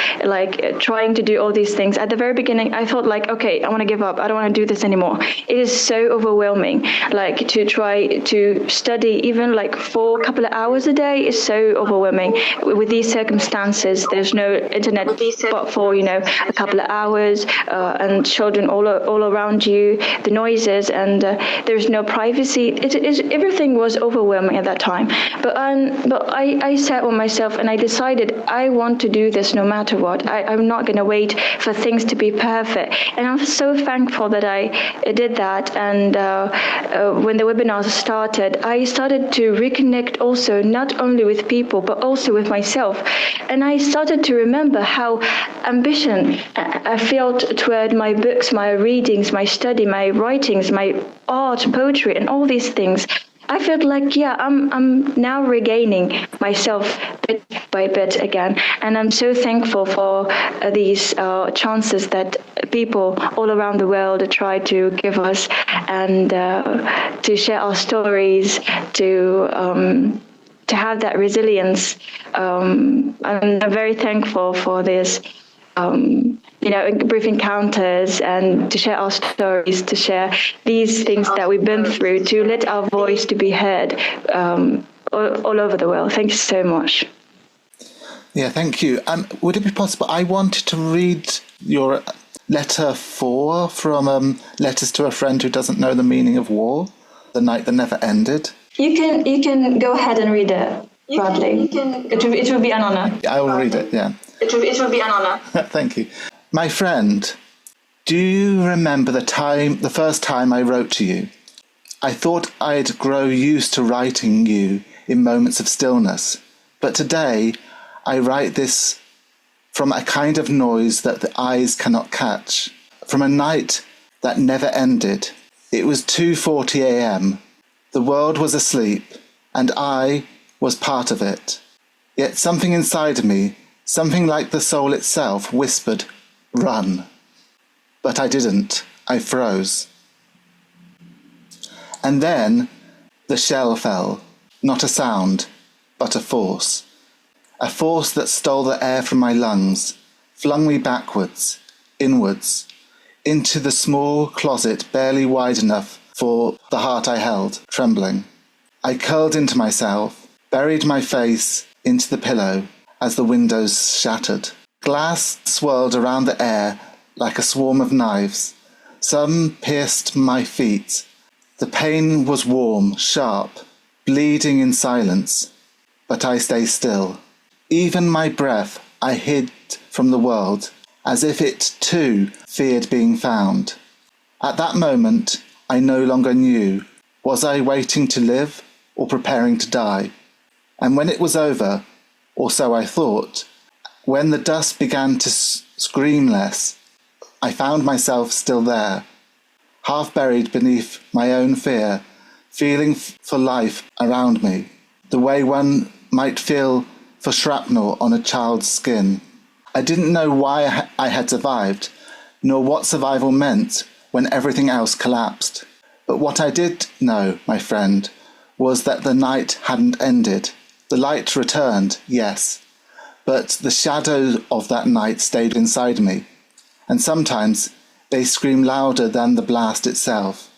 Speaker 10: trying to do all these things. At the very beginning, I thought okay, I want to give up. I don't want to do this anymore. It is so overwhelming. To try to study even for a couple of hours a day is so overwhelming. With these circumstances, there's no internet but for a couple of hours, and children all around you, the noises, and there's no privacy. It is everything everything was overwhelming at that time. But I sat with myself and I decided I want to do this no matter what. I'm not going to wait for things to be perfect. And I'm so thankful that I did that. And when the webinar started, I started to reconnect also not only with people, but also with myself. And I started to remember how ambition I felt toward my books, my readings, my study, my writings, my art, poetry, and all these things. I felt like, I'm now regaining myself bit by bit again. And I'm so thankful for these chances that people all around the world try to give us, and to share our stories, to have that resilience. I'm very thankful for this, brief encounters, and to share our stories, to share these things that we've been through, to let our voice to be heard all over the world. Thank you so much.
Speaker 1: Yeah, thank you. Would it be possible, I wanted to read your letter 4 from Letters to a Friend Who Doesn't Know the Meaning of War, The Night That Never Ended.
Speaker 10: You can go ahead and read it, Bradley. It will be an honor.
Speaker 1: I will read it, yeah.
Speaker 10: It will be an honor.
Speaker 1: Thank you. My friend, do you remember the first time I wrote to you? I thought I'd grow used to writing you in moments of stillness, but today I write this from a kind of noise that the eyes cannot catch, from a night that never ended. It was 2:40 a.m. The world was asleep, and I was part of it. Yet something inside of me, something like the soul itself, whispered, "Run." But I didn't. I froze. And then the shell fell, not a sound, but a force. A force that stole the air from my lungs, flung me backwards, inwards, into the small closet barely wide enough for the heart I held, trembling. I curled into myself, buried my face into the pillow as the windows shattered. Glass swirled around the air like a swarm of knives. Some pierced my feet. The pain was warm, sharp, bleeding in silence, but I stay still. Even my breath I hid from the world, as if it too feared being found. At that moment, I no longer knew, was I waiting to live or preparing to die? And when it was over, or so I thought, when the dust began to scream less, I found myself still there, half buried beneath my own fear, feeling for life around me, the way one might feel for shrapnel on a child's skin. I didn't know why I had survived, nor what survival meant when everything else collapsed. But what I did know, my friend, was that the night hadn't ended. The light returned, yes, but the shadows of that night stayed inside me, and sometimes they scream louder than the blast itself.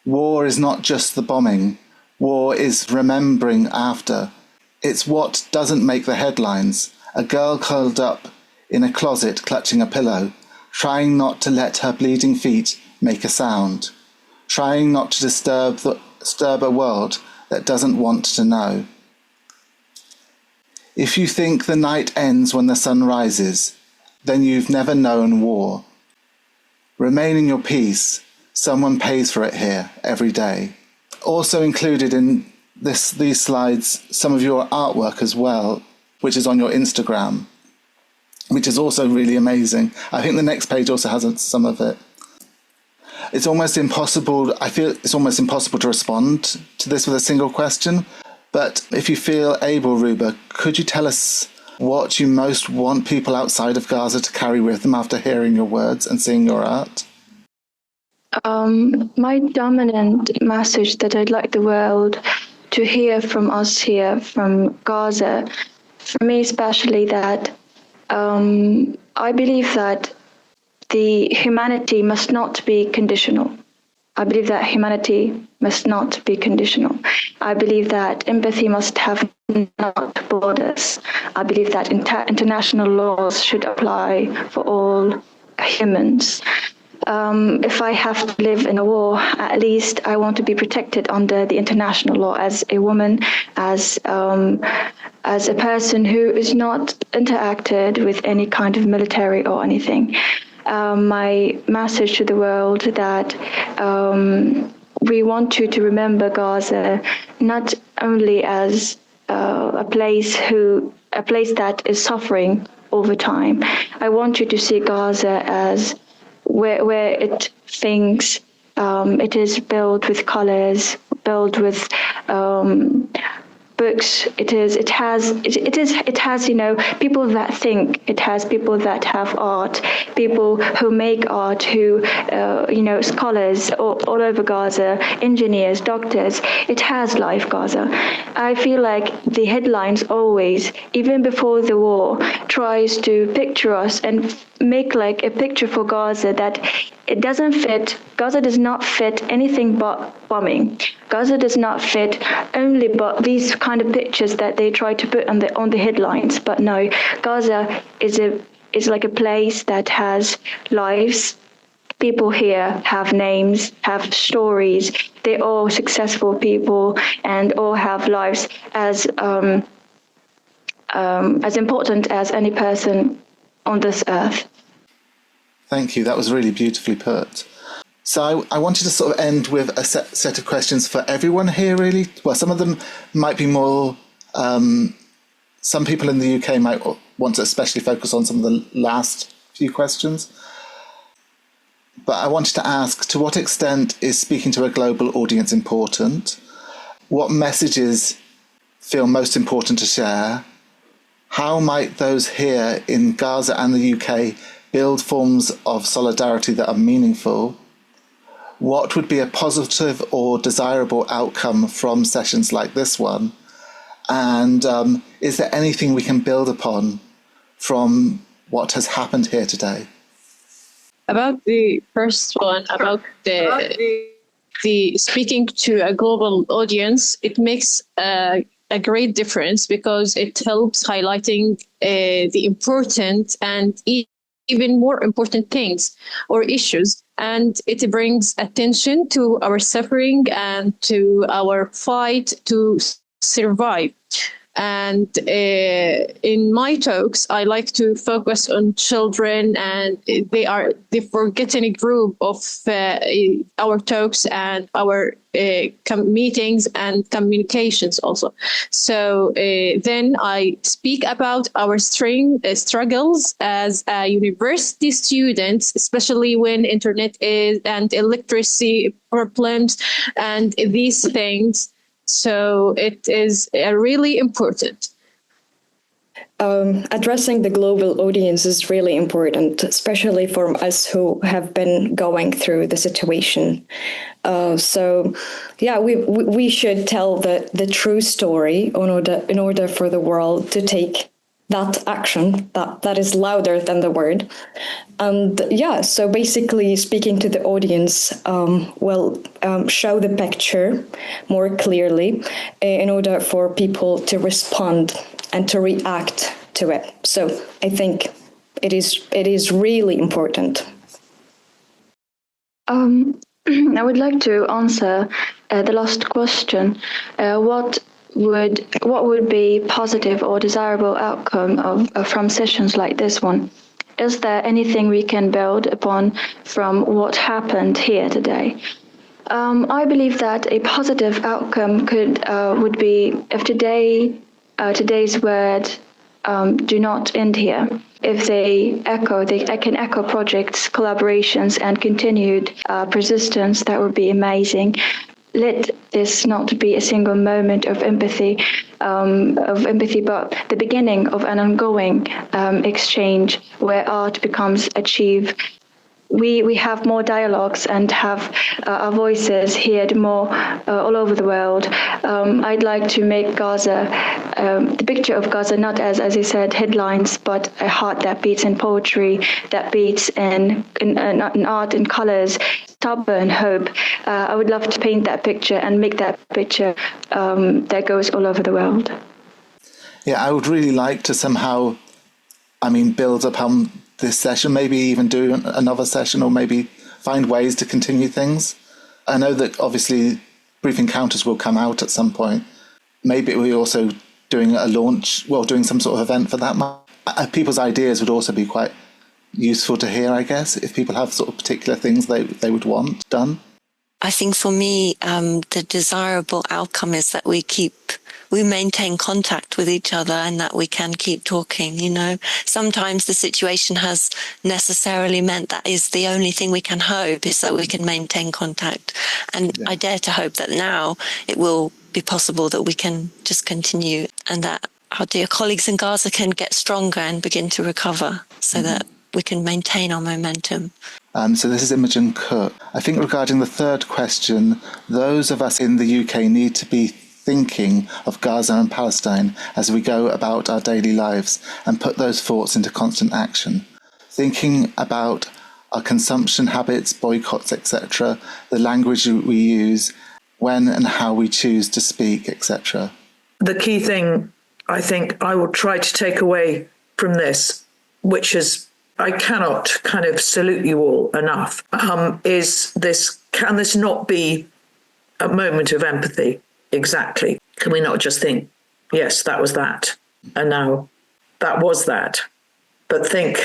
Speaker 1: War is not just the bombing. War is remembering after. It's what doesn't make the headlines. A girl curled up in a closet clutching a pillow, trying not to let her bleeding feet make a sound, trying not to disturb a world that doesn't want to know. If you think the night ends when the sun rises, then you've never known war. Remain in your peace. Someone pays for it here every day. Also included in these slides, some of your artwork as well, which is on your Instagram, which is also really amazing. I think the next page also has some of it. It's almost impossible, I feel it's almost impossible to respond to this with a single question. But if you feel able, Ruba, could you tell us what you most want people outside of Gaza to carry with them after hearing your words and seeing your art?
Speaker 10: My dominant message that I'd like the world to hear from us here, from Gaza, for me especially, that I believe that the humanity must not be conditional. I believe that humanity must not be conditional. I believe that empathy must have not borders. I believe that international laws should apply for all humans. if I have to live in a war, at least I want to be protected under the international law as a woman, as a person who is not interacted with any kind of military or anything. My message to the world that we want you to remember Gaza not only as a place that is suffering over time. I want you to see Gaza as where it thinks. It is built with colors, built with books. It has people that think. It has people that have art, people who make art, who scholars all over Gaza, engineers, doctors. It has life, Gaza. I feel like the headlines always, even before the war, tries to picture us and make like a picture for Gaza that it doesn't fit. Gaza does not fit anything but bombing. Gaza does not fit only but these kind of pictures that they try to put on the headlines. But no, Gaza is like a place that has lives. People here have names, have stories. They're all successful people and all have lives as important as any person on this earth.
Speaker 1: Thank you. That was really beautifully put. So I wanted to sort of end with a set of questions for everyone here, really. Well, some of them might be more... some people in the UK might want to especially focus on some of the last few questions. But I wanted to ask, to what extent is speaking to a global audience important? What messages feel most important to share? How might those here in Gaza and the UK build forms of solidarity that are meaningful? What would be a positive or desirable outcome from sessions like this one? And is there anything we can build upon from what has happened here today?
Speaker 6: About the first one, about the speaking to a global audience, it makes a great difference because it helps highlighting the important and even more important things or issues. And it brings attention to our suffering and to our fight to survive. And in my talks, I like to focus on children, and they are the forgotten group of our talks and our meetings and communications also. So then I speak about our struggles as a university students, especially when internet is and electricity problems and these things. So it is really important.
Speaker 8: Addressing the global audience is really important, especially for us who have been going through the situation. We should tell the true story in order for the world to take that action that is louder than the word. And so basically speaking to the audience show the picture more clearly in order for people to respond and to react to it. So I think it is really important.
Speaker 10: I would like to answer the last question. What would be positive or desirable outcome from sessions like this one? Is there anything we can build upon from what happened here today? I believe that a positive outcome would be if today's word do not end here. If they can echo projects, collaborations, and continued persistence, that would be amazing. Let this not be a single moment of empathy, but the beginning of an ongoing exchange where art becomes achieved. We have more dialogues and have our voices heard more all over the world. I'd like to make Gaza, the picture of Gaza, not as I said, headlines, but a heart that beats in poetry, that beats in art and colors, stubborn hope. I would love to paint that picture and make that picture that goes all over the world.
Speaker 1: Yeah, I would really like to somehow, build upon this session, maybe even do another session or maybe find ways to continue things. I know that obviously Brief Encounters will come out at some point. Maybe we're also doing a launch, doing some sort of event for that. People's ideas would also be quite useful to hear, I guess, if people have sort of particular things they would want done.
Speaker 4: I think for me, the desirable outcome is that we maintain contact with each other and that we can keep talking, Sometimes the situation has necessarily meant that is the only thing we can hope, is that we can maintain contact. And I dare to hope that now it will be possible that we can just continue and that our dear colleagues in Gaza can get stronger and begin to recover so that we can maintain our momentum.
Speaker 1: So this is Imogen Cook. I think regarding the third question, those of us in the UK need to be thinking of Gaza and Palestine as we go about our daily lives and put those thoughts into constant action. Thinking about our consumption habits, boycotts, etc., the language we use, when and how we choose to speak, etc.
Speaker 11: The key thing I think I will try to take away from this, which is I cannot kind of salute you all enough, is this, can this not be a moment of empathy? Exactly. Can we not just think, yes, that was that, and now that was that, but think,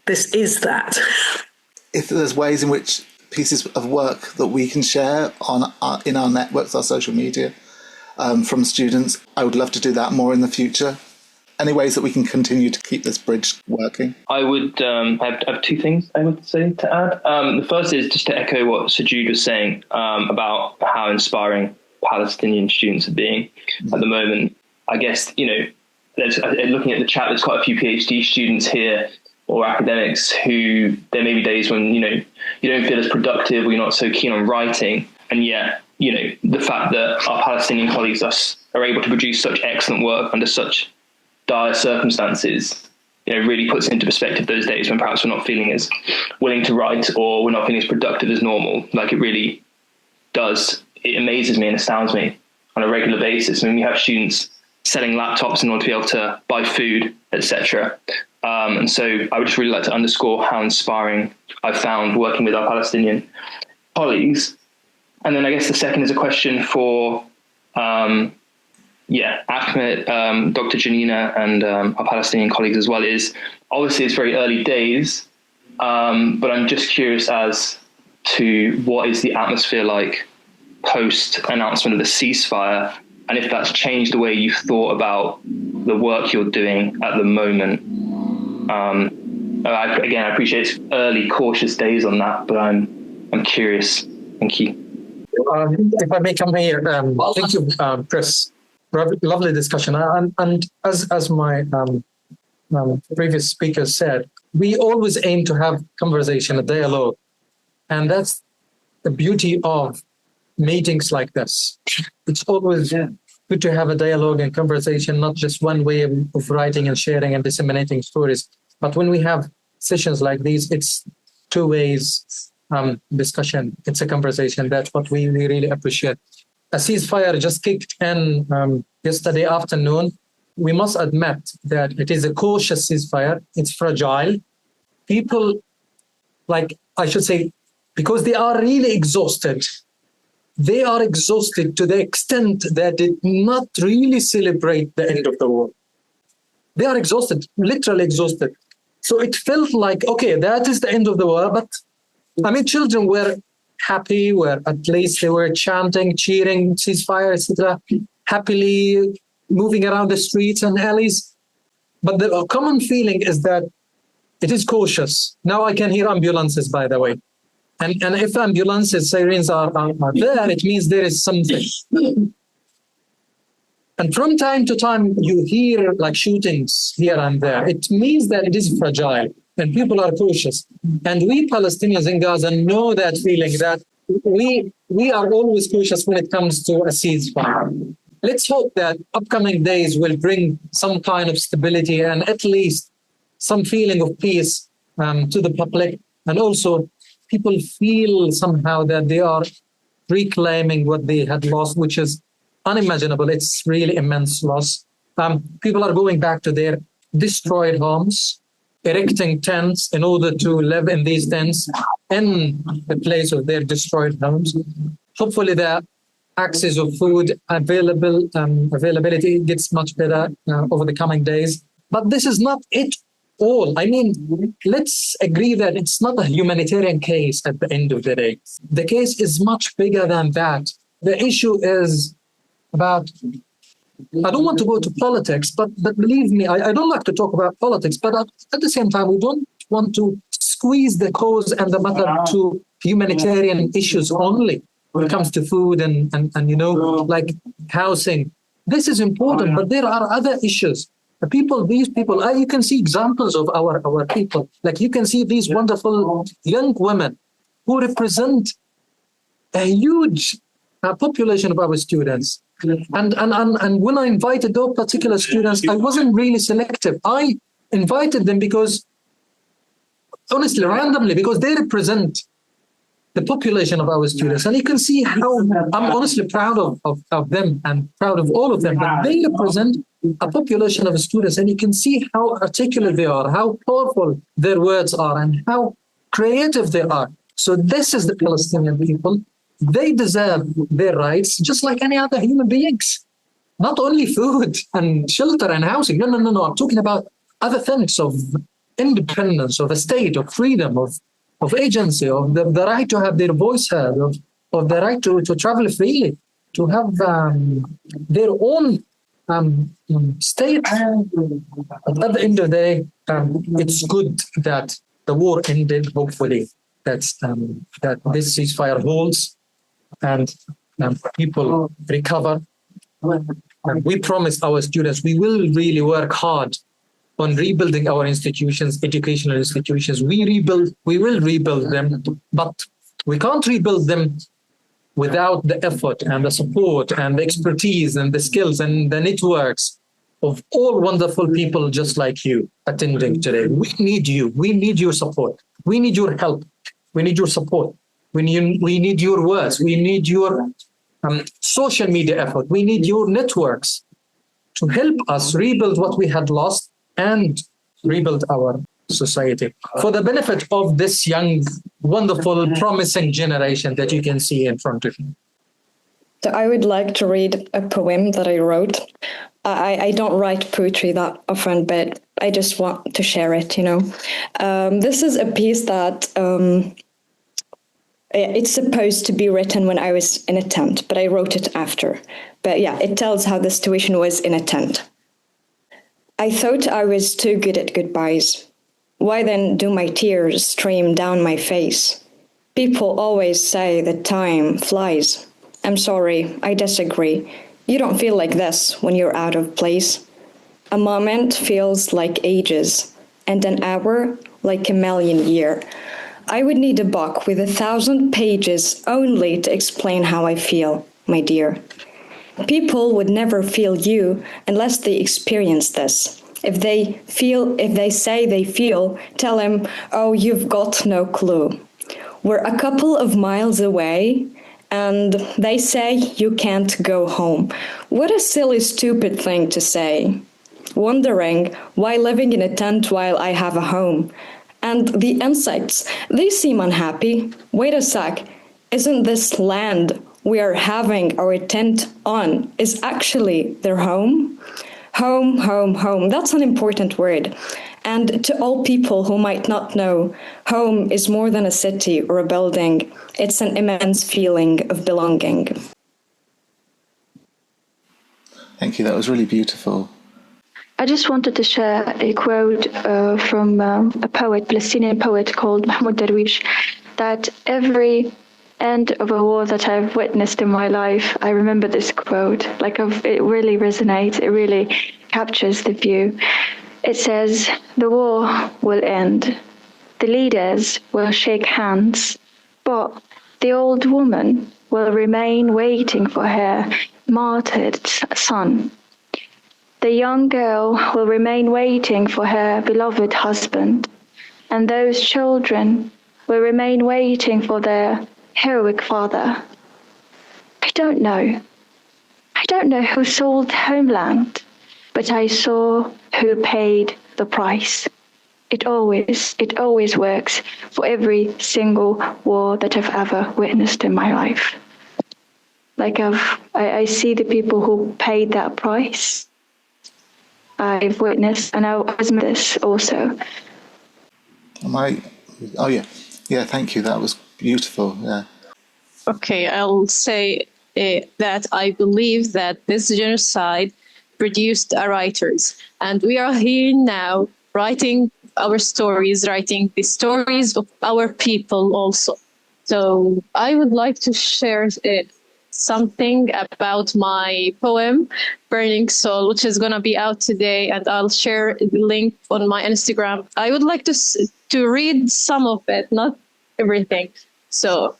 Speaker 11: this is that.
Speaker 1: If there's ways in which pieces of work that we can share in our networks, our social media, from students, I would love to do that more in the future. Any ways that we can continue to keep this bridge working?
Speaker 12: I would have two things I would say to add. The first is just to echo what Sajid was saying about how inspiring Palestinian students are being at the moment. I guess, looking at the chat, there's quite a few PhD students here or academics who there may be days when, you don't feel as productive or you're not so keen on writing. And yet, the fact that our Palestinian colleagues are able to produce such excellent work under such dire circumstances, really puts into perspective those days when perhaps we're not feeling as willing to write or we're not feeling as productive as normal. Like it really does. It amazes me and astounds me on a regular basis. I mean, we have students selling laptops in order to be able to buy food, etc. And so I would just really like to underscore how inspiring I've found working with our Palestinian colleagues. And then I guess the second is a question for Ahmed, Dr. Junina and our Palestinian colleagues as well, is obviously it's very early days, but I'm just curious as to what is the atmosphere like post announcement of the ceasefire, and if that's changed the way you've thought about the work you're doing at the moment. I appreciate it's early, cautious days on that, but I'm curious. Thank you.
Speaker 5: If I may come here, thank you, Chris. Lovely discussion. And as my previous speaker said, we always aim to have conversation, a dialogue. And that's the beauty of meetings like this. It's always good to have a dialogue and conversation, not just one way of writing and sharing and disseminating stories. But when we have sessions like these, it's two ways discussion. It's a conversation. That's what we really appreciate. A ceasefire just kicked in yesterday afternoon. We must admit that it is a cautious ceasefire. It's fragile. People, because they are really exhausted. They are exhausted to the extent that they did not really celebrate the end of the war. They are exhausted, literally exhausted. So it felt like, okay, that is the end of the war. But children were happy, at least they were chanting, cheering, ceasefire, etc., happily moving around the streets and alleys. But the common feeling is that it is cautious. Now I can hear ambulances, by the way. And if ambulances, sirens are there, it means there is something. And from time to time, you hear shootings here and there. It means that it is fragile and people are cautious. And we Palestinians in Gaza know that feeling, that we are always cautious when it comes to a ceasefire. Let's hope that upcoming days will bring some kind of stability and at least some feeling of peace to the public. And also people feel somehow that they are reclaiming what they had lost, which is unimaginable. It's really immense loss. People are going back to their destroyed homes. erecting tents in order to live in these tents in the place of their destroyed homes. Hopefully the access of food availability gets much better over the coming days. But this is not it all. I mean, let's agree that it's not a humanitarian case at the end of the day. The case is much bigger than that. The issue is about, I don't want to go to politics, but believe me, I don't like to talk about politics, but at the same time, we don't want to squeeze the cause and the matter to humanitarian issues only when it comes to food and like housing. This is important, but there are other issues. These people, you can see examples of our people. Like you can see these wonderful young women who represent a huge population of our students. And when I invited those particular students, I wasn't really selective. I invited them because, honestly, randomly, because they represent the population of our students. And you can see how I'm honestly proud of them and proud of all of them. But they represent a population of students, and you can see how articulate they are, how powerful their words are, and how creative they are. So this is the Palestinian people. They deserve their rights just like any other human beings. Not only food and shelter and housing. No. I'm talking about other things of independence, of a state, of freedom, of agency, of the right to have their voice heard, of the right to travel freely, to have their own state. But at the end of the day, it's good that the war ended, hopefully, that this ceasefire holds and people recover. And we promise our students we will really work hard on rebuilding our institutions, educational institutions. We will rebuild them, but we can't rebuild them without the effort and the support and the expertise and the skills and the networks of all wonderful people just like you attending today. We need you. We need your support. We need your help. We need your support. We need your words. We need your social media effort. We need your networks to help us rebuild what we had lost and rebuild our society for the benefit of this young, wonderful, promising generation that you can see in front of you.
Speaker 8: So I would like to read a poem that I wrote. I don't write poetry that often, but I just want to share it, This is a piece that it's supposed to be written when I was in a tent, but I wrote it after. But yeah, it tells how the situation was in a tent. I thought I was too good at goodbyes. Why then do my tears stream down my face? People always say that time flies. I'm sorry, I disagree. You don't feel like this when you're out of place. A moment feels like ages, and an hour like a million years. I would need a book with 1,000 pages only to explain how I feel, my dear. People would never feel you unless they experience this. If they say they feel, tell them, oh, you've got no clue. We're a couple of miles away, and they say you can't go home. What a silly, stupid thing to say. Wondering why living in a tent while I have a home. And the insects, they seem unhappy. Wait a sec, isn't this land we are having our tent on is actually their home? Home, home, home. That's an important word. And to all people who might not know, home is more than a city or a building. It's an immense feeling of belonging.
Speaker 1: Thank you. That was really beautiful.
Speaker 10: I just wanted to share a quote from a poet, Palestinian poet called Mahmoud Darwish, that every end of a war that I've witnessed in my life, I remember this quote. It really resonates. It really captures the view. It says, the war will end. The leaders will shake hands, but the old woman will remain waiting for her martyred son. The young girl will remain waiting for her beloved husband, and those children will remain waiting for their heroic father. I don't know who sold homeland, but I saw who paid the price. It always works for every single war that I've ever witnessed in my life. Like I see the people who paid that price. I've witnessed, and I was this also.
Speaker 1: Oh yeah, thank you. That was beautiful. Yeah.
Speaker 6: Okay, I'll say that I believe that this genocide produced writers, and we are here now writing our stories, writing the stories of our people also. So I would like to share something about my poem, Burning Soul, which is going to be out today, and I'll share the link on my Instagram. I would like to read some of it, not everything. So,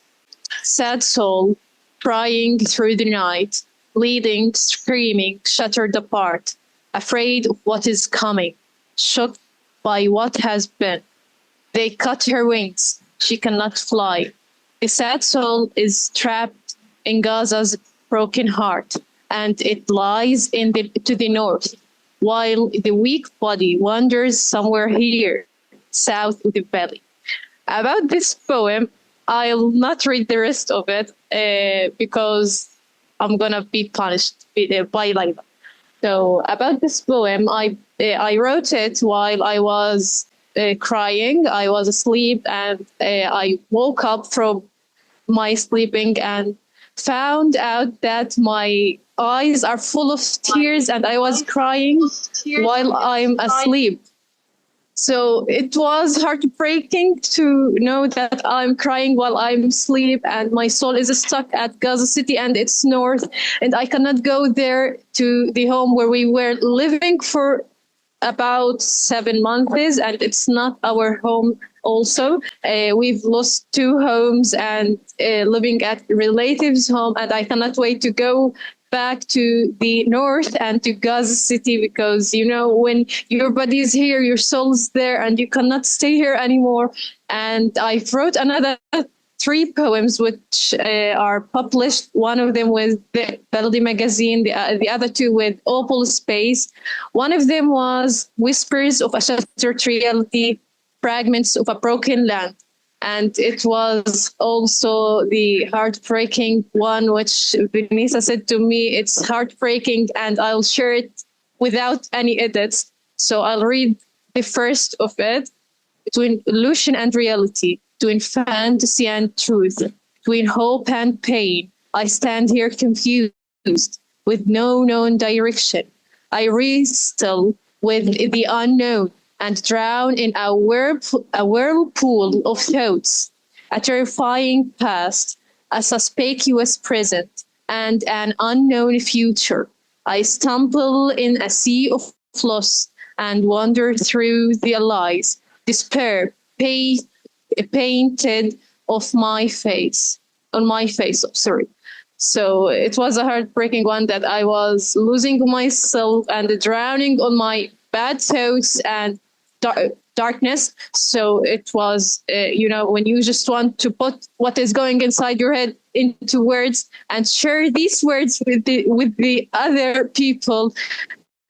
Speaker 6: sad soul, crying through the night, bleeding, screaming, shattered apart, afraid of what is coming, shocked by what has been. They cut her wings. She cannot fly. The sad soul is trapped in Gaza's broken heart, and it lies to the north, while the weak body wanders somewhere here, south of the valley. About this poem, I'll not read the rest of it because I'm gonna be punished by Layla. So about this poem, I wrote it while I was crying. I was asleep, and I woke up from my sleeping and found out that my eyes are full of tears, and I was crying while I'm asleep. So it was heartbreaking to know that I'm crying while I'm asleep, and my soul is stuck at Gaza City and its north, and I cannot go there to the home where we were living for about 7 months, and it's not our home also. We've lost 2 homes and living at relatives' home, and I cannot wait to go back to the north and to Gaza City, because, you know, when your body is here, your soul is there, and you cannot stay here anymore. And I wrote another 3 poems which are published, one of them with the Baldi magazine, the other 2 with Opal Space. One of them was Whispers of a Shattered Reality, Fragments of a Broken Land. And it was also the heartbreaking one, which Vanessa said to me, it's heartbreaking, and I'll share it without any edits. So I'll read the first of it. Between illusion and reality, between fantasy and truth, between hope and pain, I stand here confused, with no known direction. I wrestle with the unknown and drown in a whirlpool of thoughts, a terrifying past, a suspicious present, and an unknown future. I stumble in a sea of loss and wander through the lies, despair painted on my face. So it was a heartbreaking one, that I was losing myself and drowning on my bad thoughts and darkness. So it was, when you just want to put what is going inside your head into words and share these words with the other people,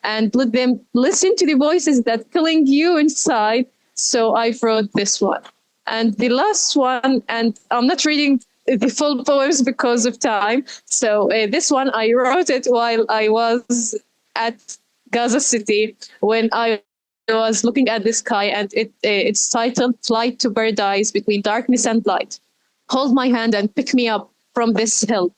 Speaker 6: and let them listen to the voices that killing you inside. So I wrote this one. And the last one, and I'm not reading the full poems because of time. So this one, I wrote it while I was at Gaza City, when I was looking at the sky, and it's titled Flight to Paradise Between Darkness and Light. Hold my hand and pick me up from this hill.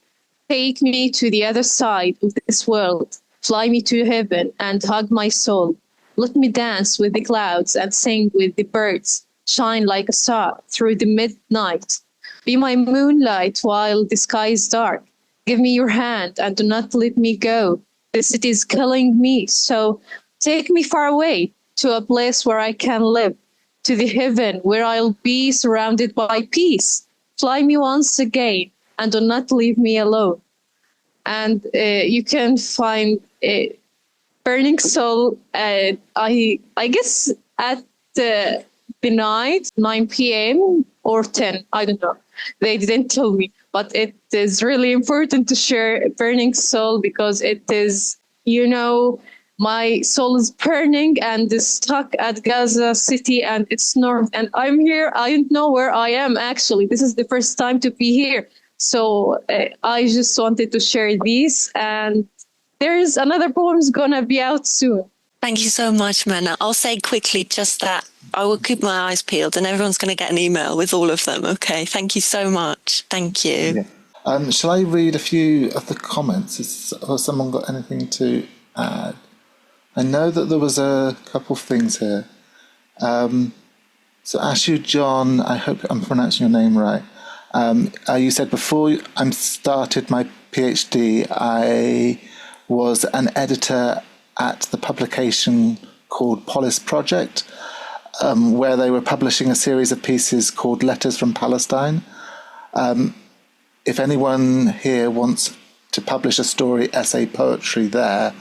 Speaker 6: Take me to the other side of this world. Fly me to heaven and hug my soul. Let me dance with the clouds and sing with the birds. Shine like a star through the midnight. Be my moonlight while the sky is dark. Give me your hand and do not let me go. The city is killing me, so take me far away to a place where I can live, to the heaven where I'll be surrounded by peace. Fly me once again and do not leave me alone. And you can find Burning Soul, I guess at the night, 9 p.m. or 10, I don't know. They didn't tell me, but it is really important to share Burning Soul, because it is, My soul is burning and is stuck at Gaza city and its north. And I'm here. I don't know where I am, actually. This is the first time to be here. So I just wanted to share these. And there's another poem's going to be out soon.
Speaker 4: Thank you so much, Mena. I'll say quickly just that I will keep my eyes peeled and everyone's going to get an email with all of them. Okay. Thank you so much. Thank you.
Speaker 1: Yeah. Shall I read a few of the comments? Has someone got anything to add? I know that there was a couple of things here. So Ashu John, I hope I'm pronouncing your name right. You said before I started my PhD, I was an editor at the publication called Polis Project, where they were publishing a series of pieces called Letters from Palestine. If anyone here wants to publish a story, essay, poetry there,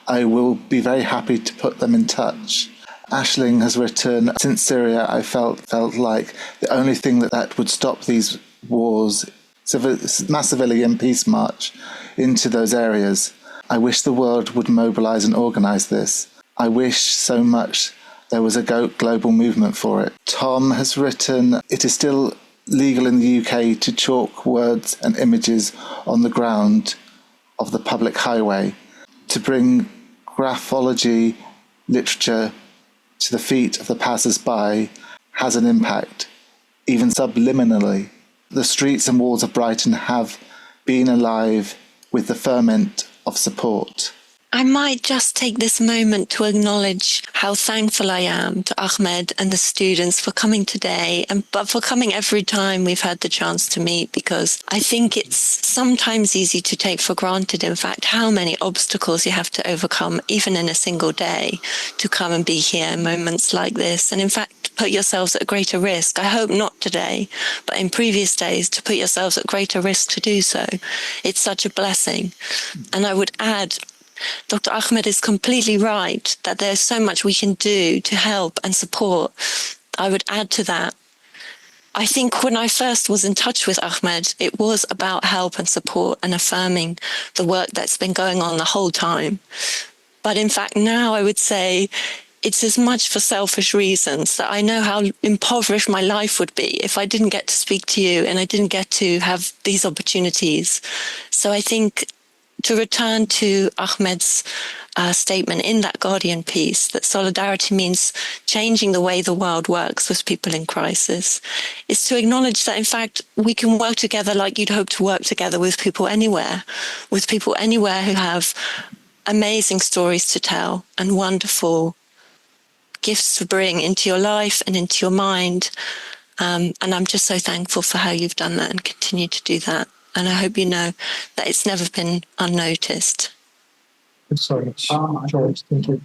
Speaker 1: I will be very happy to put them in touch. Ashling has written, since Syria, I felt like the only thing that would stop these wars, mass civilian peace march into those areas. I wish the world would mobilise and organise this. I wish so much there was a global movement for it. Tom has written, it is still legal in the UK to chalk words and images on the ground of the public highway, to bring graphology literature to the feet of the passers-by has an impact, even subliminally. The streets and walls of Brighton have been alive with the ferment of support.
Speaker 4: I might just take this moment to acknowledge how thankful I am to Ahmed and the students for coming today, but for coming every time we've had the chance to meet, because I think it's sometimes easy to take for granted, in fact, how many obstacles you have to overcome, even in a single day, to come and be here in moments like this. And in fact, put yourselves at greater risk. I hope not today, but in previous days, to put yourselves at greater risk to do so. It's such a blessing. And I would add, Dr. Ahmed is completely right that there's so much we can do to help and support. I would add to that, I think when I first was in touch with Ahmed, it was about help and support and affirming the work that's been going on the whole time. But in fact, now I would say it's as much for selfish reasons that I know how impoverished my life would be if I didn't get to speak to you and I didn't get to have these opportunities. So I think, to return to Ahmed's statement in that Guardian piece, that solidarity means changing the way the world works with people in crisis, is to acknowledge that, in fact, we can work together like you'd hope to work together with people anywhere who have amazing stories to tell and wonderful gifts to bring into your life and into your mind. And I'm just so thankful for how you've done that and continue to do that. And I hope you know that it's never been unnoticed.
Speaker 5: Sorry, George. Thank you.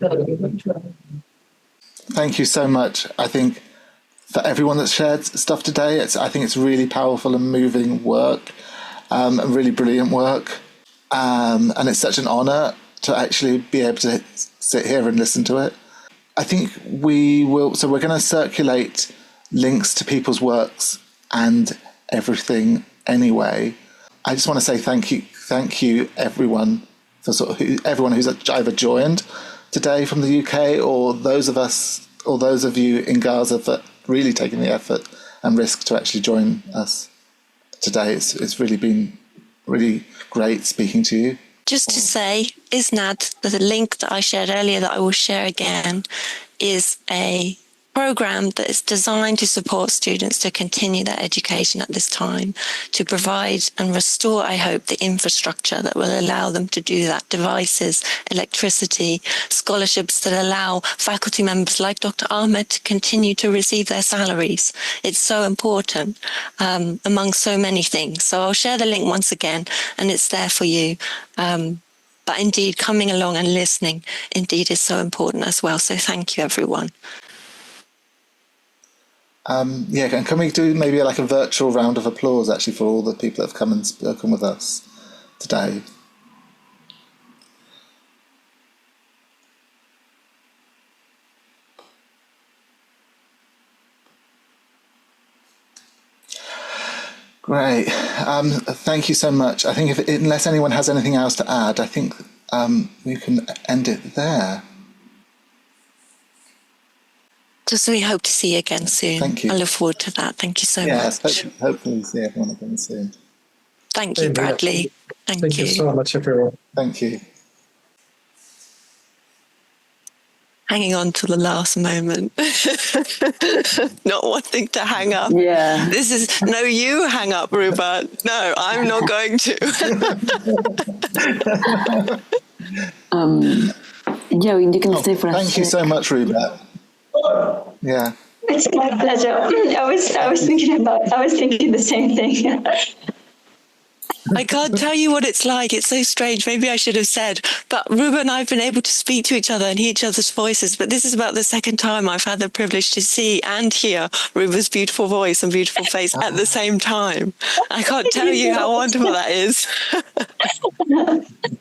Speaker 1: Thank you so much. I think for everyone that's shared stuff today, I think it's really powerful and moving work, and really brilliant work. And it's such an honour to actually be able to sit here and listen to it. I think we're going to circulate links to people's works and everything anyway. I just want to say thank you everyone for everyone who's either joined today from the UK, or those of you in Gaza for really taking the effort and risk to actually join us today. It's really been really great speaking to you.
Speaker 4: Just to say, Isnad, the link that I shared earlier that I will share again, is a program that is designed to support students to continue their education at this time, to provide and restore, I hope, the infrastructure that will allow them to do that, devices, electricity, scholarships that allow faculty members like Dr. Ahmed to continue to receive their salaries. It's so important, among so many things. So I'll share the link once again, and it's there for you. But indeed, coming along and listening indeed is so important as well. So thank you, everyone.
Speaker 1: And can we do maybe like a virtual round of applause actually for all the people that have come and spoken with us today? Great. Thank you so much. I think unless anyone has anything else to add, I think we can end it there.
Speaker 4: Just we hope to see you again soon.
Speaker 1: Thank you.
Speaker 4: I look forward to that. Thank you so much.
Speaker 1: Yes, hopefully see everyone again soon.
Speaker 4: Thank you, Bradley.
Speaker 5: Thank you so much, everyone.
Speaker 1: Thank you.
Speaker 4: Hanging on to the last moment. Not wanting to hang up.
Speaker 9: Yeah.
Speaker 4: This is, no, you hang up, Rubat. No, I'm not going to.
Speaker 9: Joe, you can stay for a
Speaker 1: Thank you so much, Rubat. Yeah.
Speaker 10: It's my pleasure. I was thinking the same thing.
Speaker 4: I can't tell you what it's like. It's so strange. Maybe I should have said, but Ruba and I have been able to speak to each other and hear each other's voices. But this is about the second time I've had the privilege to see and hear Ruba's beautiful voice and beautiful face at the same time. I can't tell you how wonderful that is.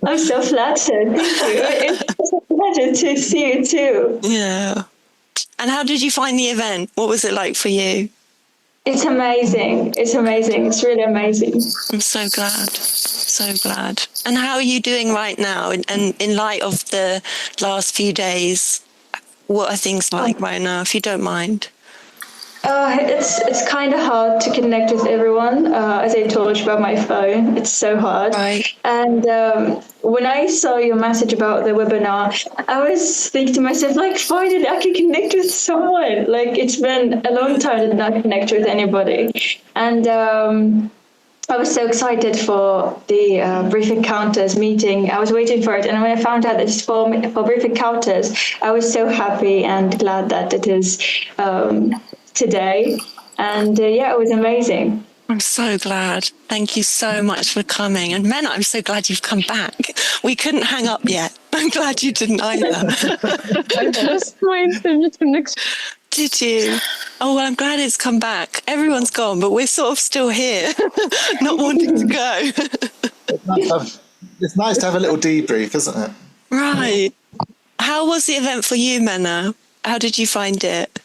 Speaker 10: I'm so flattered. Thank you. It's a pleasure to see you too.
Speaker 4: Yeah. And how did you find the event? What was it like for you?
Speaker 10: It's amazing. It's amazing. It's really amazing.
Speaker 4: I'm so glad. So glad. And how are you doing right now? And in light of the last few days, what are things like right now, if you don't mind?
Speaker 10: It's kind of hard to connect with everyone. As I told you about my phone, it's so hard.
Speaker 4: Right.
Speaker 10: And when I saw your message about the webinar, I was thinking to myself, like, finally I can connect with someone. Like, it's been a long time to not connect with anybody. And I was so excited for the Brief Encounters meeting. I was waiting for it. And when I found out that it's for Brief Encounters, I was so happy and glad that it is today. And it was amazing.
Speaker 4: I'm so glad. Thank you so much for coming. And Mena, I'm so glad you've come back. We couldn't hang up yet. I'm glad you didn't either.
Speaker 6: I lost my internet connection.
Speaker 4: Did you? Oh, well, I'm glad it's come back. Everyone's gone, but we're sort of still here, not wanting to go.
Speaker 1: It's nice to have a little debrief, isn't it?
Speaker 4: Right. How was the event for you, Mena? How did you find it?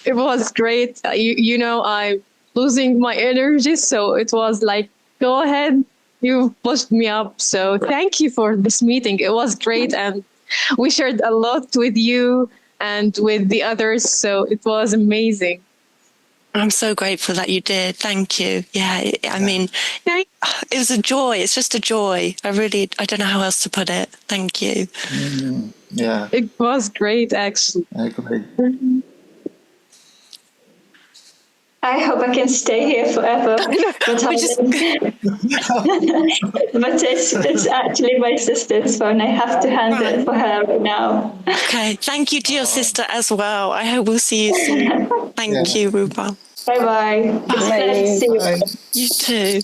Speaker 6: It was great. You know, I'm losing my energy, so it was like, go ahead, you pushed me up. So thank you for this meeting. It was great, and we shared a lot with you and with the others, so it was amazing.
Speaker 4: I'm so grateful that you did. Thank you. Yeah, I mean, it was a joy. It's just a joy. I don't know how else to put it. Thank you.
Speaker 1: Yeah.
Speaker 6: It was great, actually.
Speaker 1: I agree.
Speaker 10: I hope I can stay here forever. But it's actually my sister's phone. I have to hand it for her right now.
Speaker 4: Okay. Thank you to your sister as well. I hope we'll see you soon. Thank you, Ruba.
Speaker 10: Bye-bye.
Speaker 4: Bye.
Speaker 10: See you.
Speaker 4: You too.